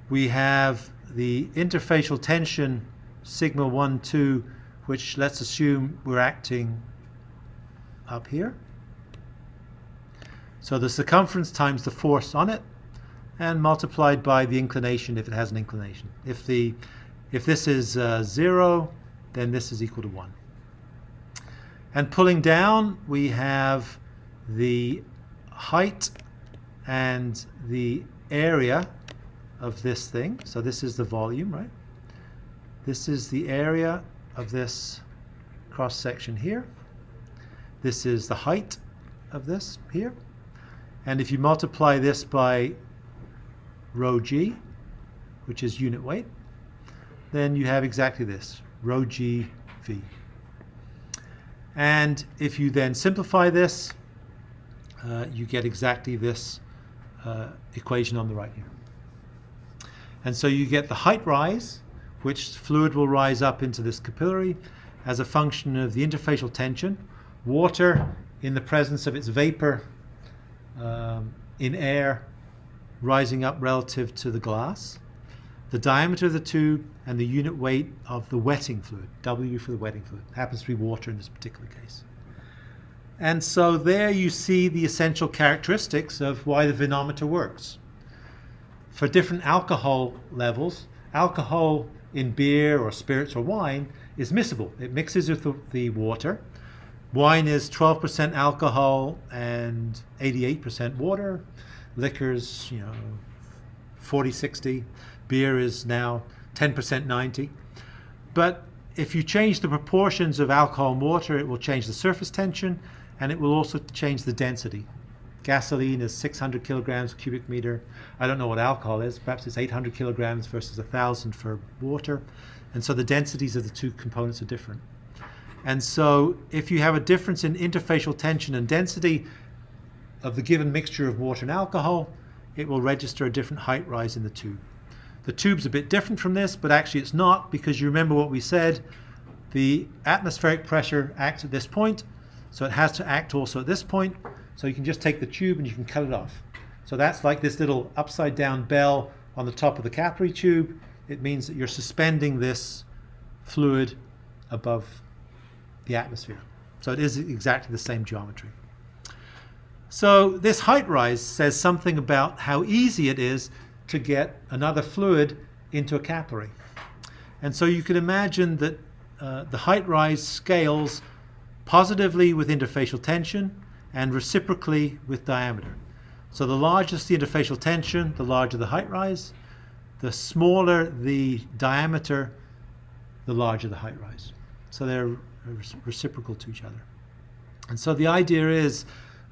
We have the interfacial tension sigma 1, 2, which let's assume we're acting up here. So the circumference times the force on it, and multiplied by the inclination if it has an inclination. If this is 0, then this is equal to 1. And pulling down, we have the height and the area of this thing. So this is the volume, right? This is the area of this cross section here. This is the height of this here. And if you multiply this by rho g, which is unit weight, then you have exactly this, rho g v. And if you then simplify this, you get exactly this equation on the right here. And so you get the height rise, which fluid will rise up into this capillary as a function of the interfacial tension, water in the presence of its vapor in air rising up relative to the glass, the diameter of the tube, and the unit weight of the wetting fluid, W for the wetting fluid. It happens to be water in this particular case. And so there you see the essential characteristics of why the venometer works. For different alcohol levels, alcohol in beer or spirits or wine is miscible. It mixes with the water. Wine is 12% alcohol and 88% water. Liquors, 40, 60. Beer is now 10%, 90. But if you change the proportions of alcohol and water, it will change the surface tension, and it will also change the density. Gasoline is 600 kilograms per cubic meter. I don't know what alcohol is. Perhaps it's 800 kilograms versus 1,000 for water. And so the densities of the two components are different. And so if you have a difference in interfacial tension and density of the given mixture of water and alcohol, it will register a different height rise in the tube. The tube's a bit different from this, but actually it's not, because you remember what we said, the atmospheric pressure acts at this point, so it has to act also at this point. So you can just take the tube and you can cut it off. So that's like this little upside down bell on the top of the capillary tube. It means that you're suspending this fluid above the atmosphere. So it is exactly the same geometry. So this height rise says something about how easy it is to get another fluid into a capillary. And so you can imagine that the height rise scales positively with interfacial tension and reciprocally with diameter. So the larger the interfacial tension, the larger the height rise. The smaller the diameter, the larger the height rise. So they're reciprocal to each other. And so the idea is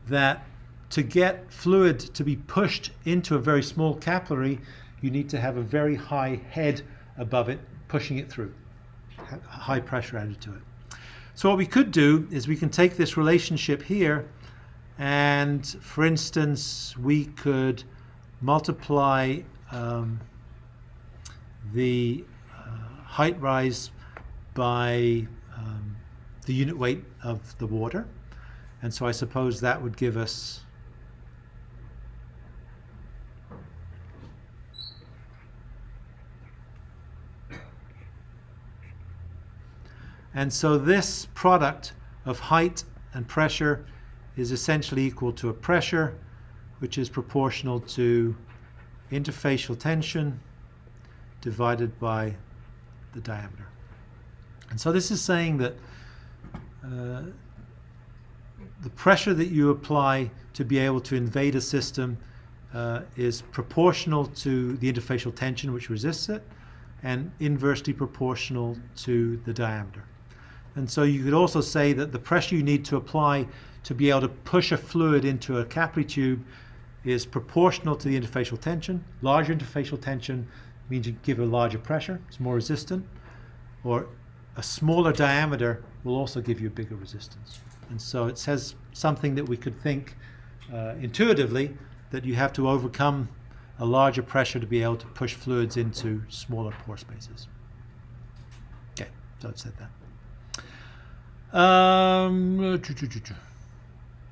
that to get fluid to be pushed into a very small capillary, you need to have a very high head above it, pushing it through, high pressure added to it. So what we could do is we can take this relationship here, and for instance, we could multiply the height rise by the unit weight of the water. And so I suppose that would give us and so this product of height and pressure is essentially equal to a pressure which is proportional to interfacial tension divided by the diameter. And so this is saying that the pressure that you apply to be able to invade a system is proportional to the interfacial tension which resists it, and inversely proportional to the diameter. And so you could also say that the pressure you need to apply to be able to push a fluid into a capillary tube is proportional to the interfacial tension. Larger interfacial tension means you give a larger pressure, it's more resistant, or a smaller diameter will also give you a bigger resistance. And so it says something that we could think intuitively, that you have to overcome a larger pressure to be able to push fluids into smaller pore spaces. Okay, so I've said that.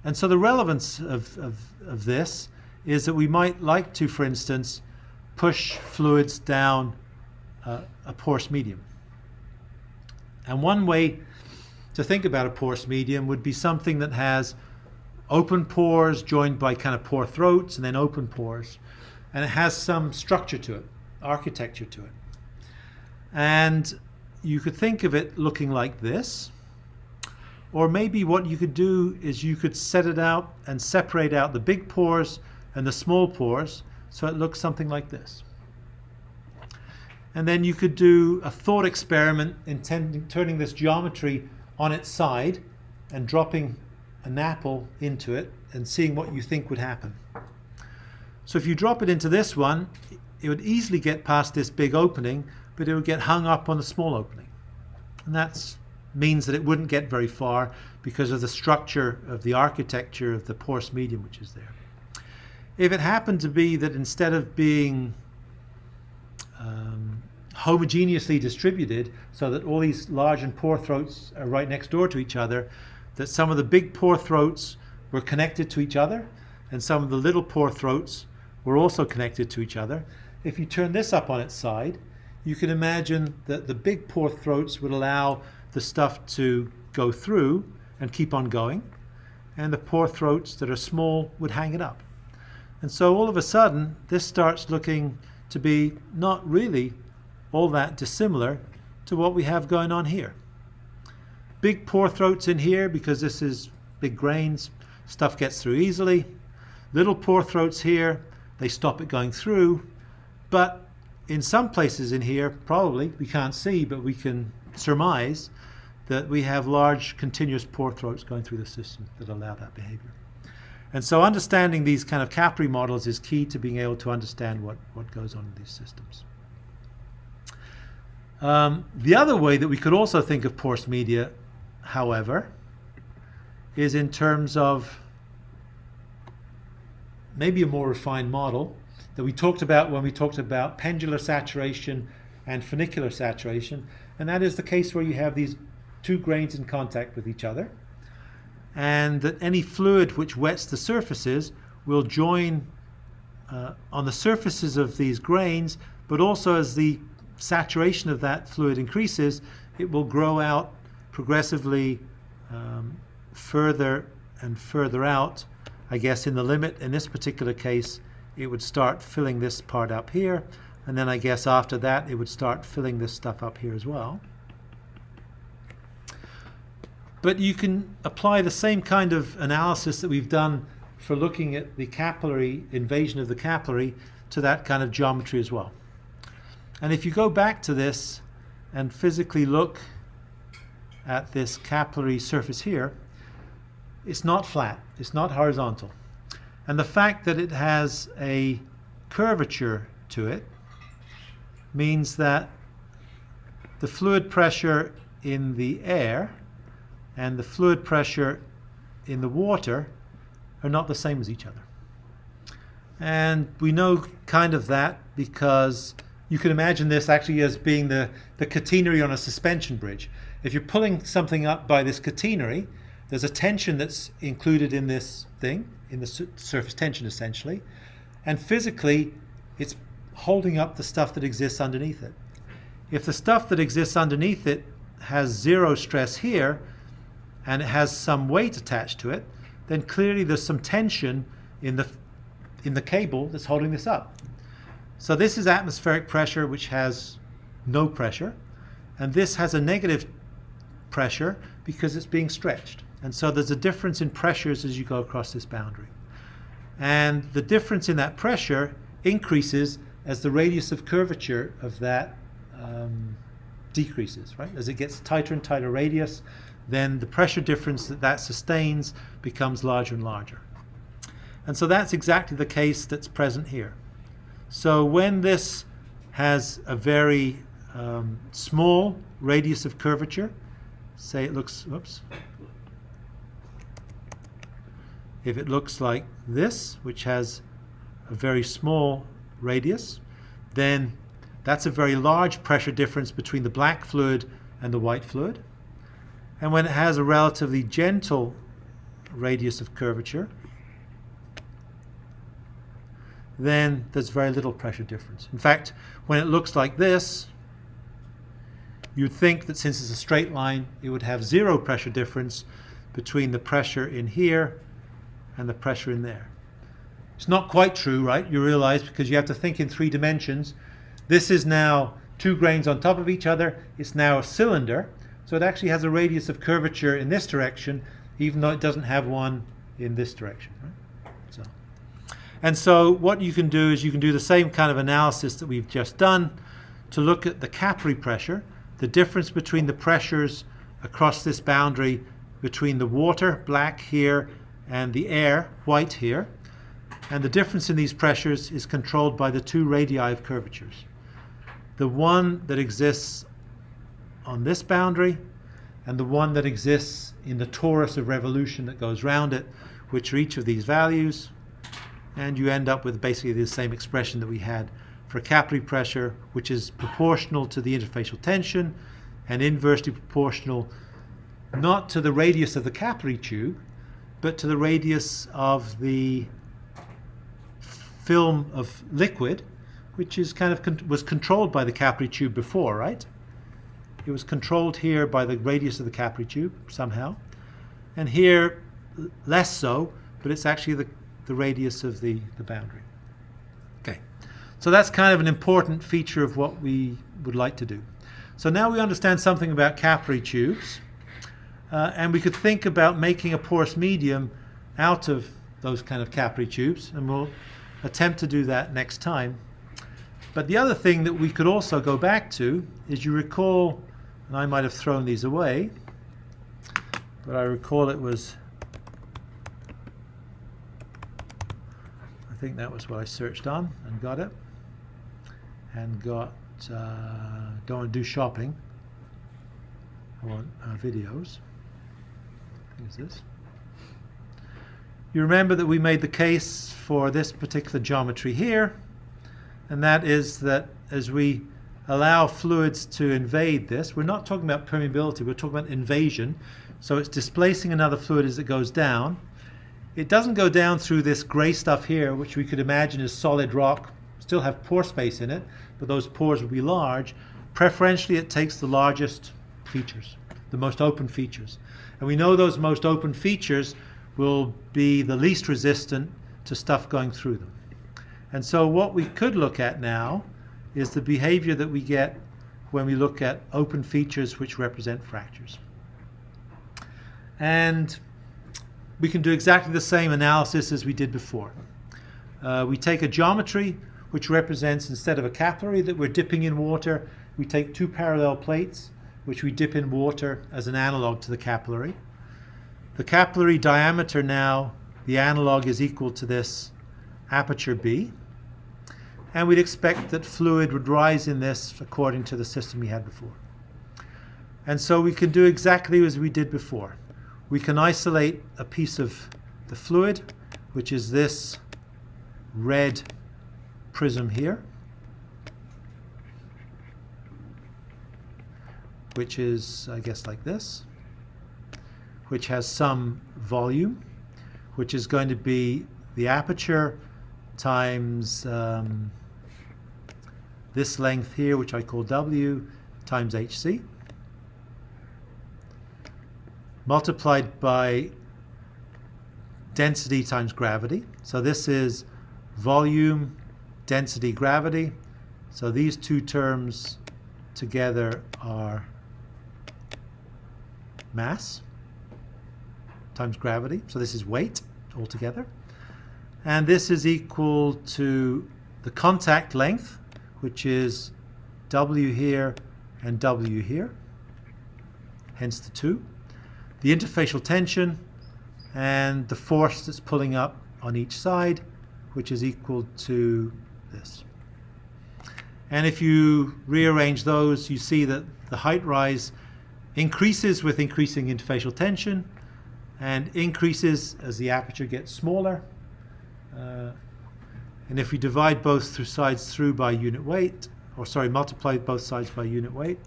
And so the relevance of this is that we might like to, for instance, push fluids down a porous medium. And one way to think about a porous medium would be something that has open pores joined by kind of pore throats and then open pores. And it has some structure to it, architecture to it. And you could think of it looking like this. Or maybe what you could do is you could set it out and separate out the big pores and the small pores so it looks something like this. And then you could do a thought experiment turning this geometry on its side and dropping a NAPL into it and seeing what you think would happen. So if you drop it into this one, it would easily get past this big opening, but it would get hung up on the small opening. And that means that it wouldn't get very far because of the structure of the architecture of the porous medium which is there. If it happened to be that instead of being homogeneously distributed so that all these large and pore throats are right next door to each other, that some of the big pore throats were connected to each other and some of the little pore throats were also connected to each other. If you turn this up on its side, you can imagine that the big pore throats would allow the stuff to go through and keep on going, and the pore throats that are small would hang it up. And so all of a sudden this starts looking to be not really all that dissimilar to what we have going on here. Big pore throats in here because this is big grains, stuff gets through easily. Little pore throats here, they stop it going through, but in some places in here, probably, we can't see, but we can surmise that we have large continuous pore throats going through the system that allow that behavior. And so understanding these kind of capillary models is key to being able to understand what goes on in these systems. The other way that we could also think of porous media, however, is in terms of maybe a more refined model that we talked about when we talked about pendular saturation and funicular saturation, and that is the case where you have these two grains in contact with each other, and that any fluid which wets the surfaces will join on the surfaces of these grains, but also as the saturation of that fluid increases, it will grow out progressively further and further out. I guess in the limit, in this particular case, it would start filling this part up here, and then I guess after that it would start filling this stuff up here as well. But you can apply the same kind of analysis that we've done for looking at the capillary invasion of the capillary to that kind of geometry as well. And if you go back to this and physically look at this capillary surface here, it's not flat, it's not horizontal. And the fact that it has a curvature to it means that the fluid pressure in the air and the fluid pressure in the water are not the same as each other. And we know kind of that because you can imagine this actually as being the catenary on a suspension bridge. If you're pulling something up by this catenary, there's a tension that's included in this thing, in the surface tension essentially, and physically it's holding up the stuff that exists underneath it. If the stuff that exists underneath it has zero stress here and it has some weight attached to it, then clearly there's some tension in the cable that's holding this up. So this is atmospheric pressure, which has no pressure, and this has a negative pressure because it's being stretched. And so there's a difference in pressures as you go across this boundary. And the difference in that pressure increases as the radius of curvature of that decreases, right? As it gets tighter and tighter radius, then the pressure difference that sustains becomes larger and larger. And so that's exactly the case that's present here. So when this has a very small radius of curvature, say it looks, if it looks like this, which has a very small radius, then that's a very large pressure difference between the black fluid and the white fluid. And when it has a relatively gentle radius of curvature, then there's very little pressure difference. In fact, when it looks like this, you'd think that since it's a straight line, it would have zero pressure difference between the pressure in here and the pressure in there. It's not quite true, right? You realize, because you have to think in 3 dimensions. This is now 2 grains on top of each other. It's now a cylinder. So it actually has a radius of curvature in this direction, even though it doesn't have one in this direction. Right? And so what you can do is you can do the same kind of analysis that we've just done to look at the capillary pressure, the difference between the pressures across this boundary between the water, black here, and the air, white here. And the difference in these pressures is controlled by the 2 radii of curvatures. The one that exists on this boundary and the one that exists in the torus of revolution that goes around it, which are each of these values. And you end up with basically the same expression that we had for capillary pressure, which is proportional to the interfacial tension and inversely proportional not to the radius of the capillary tube, but to the radius of the film of liquid, which is kind of was controlled by the capillary tube before, right? It was controlled here by the radius of the capillary tube somehow, and here less so, but it's actually the radius of the boundary. Okay, so that's kind of an important feature of what we would like to do. So now we understand something about capillary tubes, and we could think about making a porous medium out of those kind of capillary tubes, and we'll attempt to do that next time. But the other thing that we could also go back to is, you recall, and I might have thrown these away, but I recall it was, I think that was what I searched on and got it, and got, don't want to do shopping, I want videos. I think it's this. You remember that we made the case for this particular geometry here, and that is that as we allow fluids to invade this, we're not talking about permeability, we're talking about invasion. So it's displacing another fluid as it goes down. It doesn't go down through this gray stuff here, which we could imagine is solid rock, still have pore space in it, but those pores will be large. Preferentially, it takes the largest features, the most open features. And we know those most open features will be the least resistant to stuff going through them. And so what we could look at now is the behavior that we get when we look at open features which represent fractures. And we can do exactly the same analysis as we did before. We take a geometry which represents, instead of a capillary that we're dipping in water, we take 2 parallel plates which we dip in water as an analog to the capillary. The capillary diameter now the analog is equal to this aperture B. And we'd expect that fluid would rise in this according to the system we had before. And so we can do exactly as we did before. We can isolate a piece of the fluid, which is this red prism here, which is, I guess, like this, which has some volume, which is going to be the aperture times this length here, which I call W, times HC, multiplied by density times gravity. So this is volume, density, gravity. So these two terms together are mass times gravity. So this is weight altogether. And this is equal to the contact length, which is W here and W here, hence the 2. The interfacial tension and the force that's pulling up on each side, which is equal to this. And if you rearrange those, you see that the height rise increases with increasing interfacial tension and increases as the aperture gets smaller. And if we divide both sides through by unit weight, or sorry, multiply both sides by unit weight,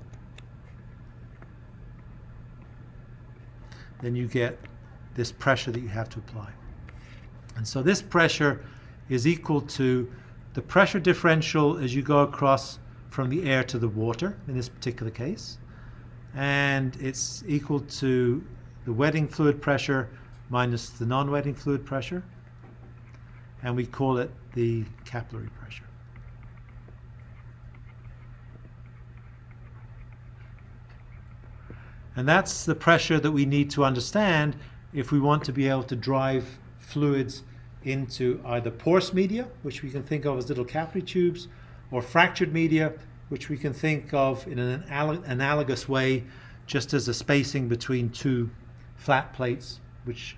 then you get this pressure that you have to apply. And so this pressure is equal to the pressure differential as you go across from the air to the water, in this particular case. And it's equal to the wetting fluid pressure minus the non-wetting fluid pressure. And we call it the capillary pressure. And that's the pressure that we need to understand if we want to be able to drive fluids into either porous media, which we can think of as little capillary tubes, or fractured media, which we can think of in an analogous way, just as a spacing between two flat plates, which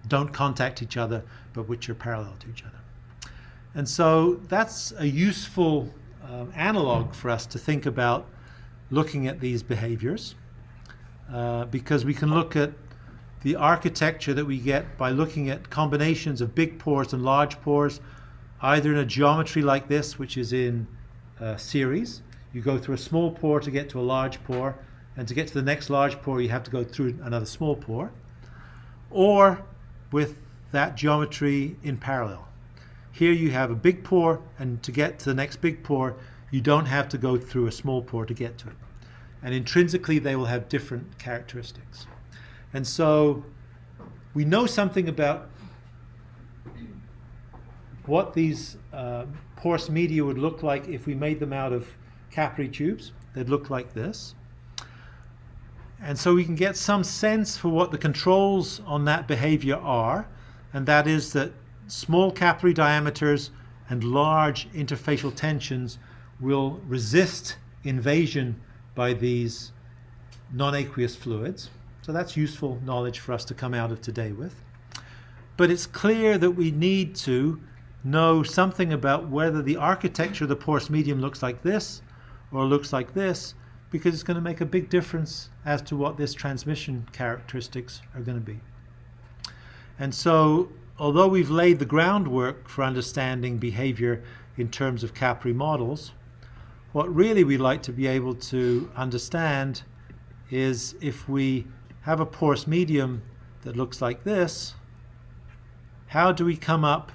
don't contact each other, but which are parallel to each other. And so that's a useful analog for us to think about looking at these behaviors, because we can look at the architecture that we get by looking at combinations of big pores and large pores, either in a geometry like this, which is in series. You go through a small pore to get to a large pore, and to get to the next large pore you have to go through another small pore, or with that geometry in parallel. Here you have a big pore, and to get to the next big pore you don't have to go through a small pore to get to it. And intrinsically they will have different characteristics. And so we know something about what these porous media would look like if we made them out of capillary tubes. They'd look like this. And so we can get some sense for what the controls on that behavior are, and that is that small capillary diameters and large interfacial tensions will resist invasion by these non-aqueous fluids. So that's useful knowledge for us to come out of today with. But it's clear that we need to know something about whether the architecture of the porous medium looks like this or looks like this, because it's going to make a big difference as to what this transmission characteristics are going to be. And so, although we've laid the groundwork for understanding behavior in terms of capillary models, what really we'd like to be able to understand is if we have a porous medium that looks like this, how do we come up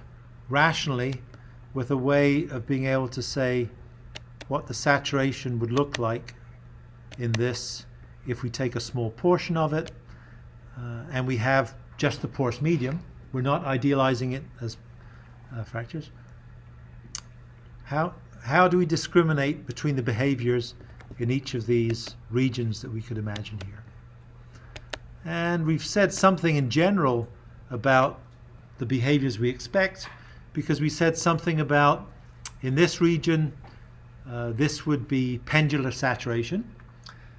rationally with a way of being able to say what the saturation would look like in this if we take a small portion of it and we have just the porous medium. We're not idealizing it as fractures. How do we discriminate between the behaviors in each of these regions that we could imagine here? And we've said something in general about the behaviors we expect, because we said something about, in this region, this would be pendular saturation.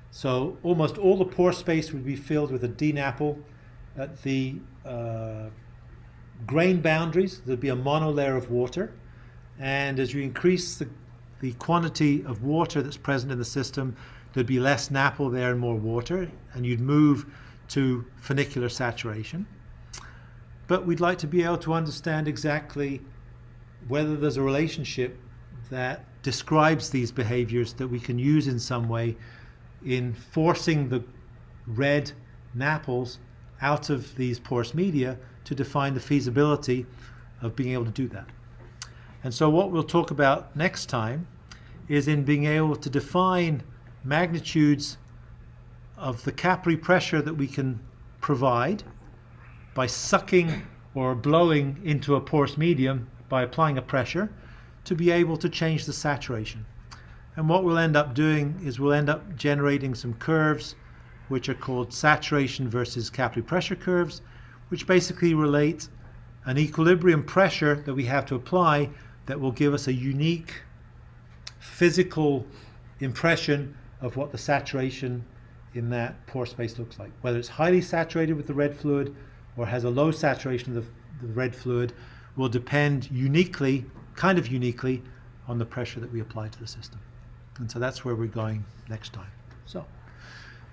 So almost all the pore space would be filled with a NAPL at the grain boundaries, there'd be a monolayer of water, and as you increase the quantity of water that's present in the system, there'd be less NAPL there and more water, and you'd move to funicular saturation. But we'd like to be able to understand exactly whether there's a relationship that describes these behaviors that we can use in some way in forcing the red NAPLs out of these porous media to define the feasibility of being able to do that. And so what we'll talk about next time is in being able to define magnitudes of the capillary pressure that we can provide by sucking or blowing into a porous medium by applying a pressure to be able to change the saturation. And what we'll end up doing is we'll end up generating some curves which are called saturation versus capillary pressure curves, which basically relate an equilibrium pressure that we have to apply that will give us a unique physical impression of what the saturation in that pore space looks like. Whether it's highly saturated with the red fluid or has a low saturation of the red fluid will depend uniquely, kind of uniquely, on the pressure that we apply to the system. And so that's where we're going next time. So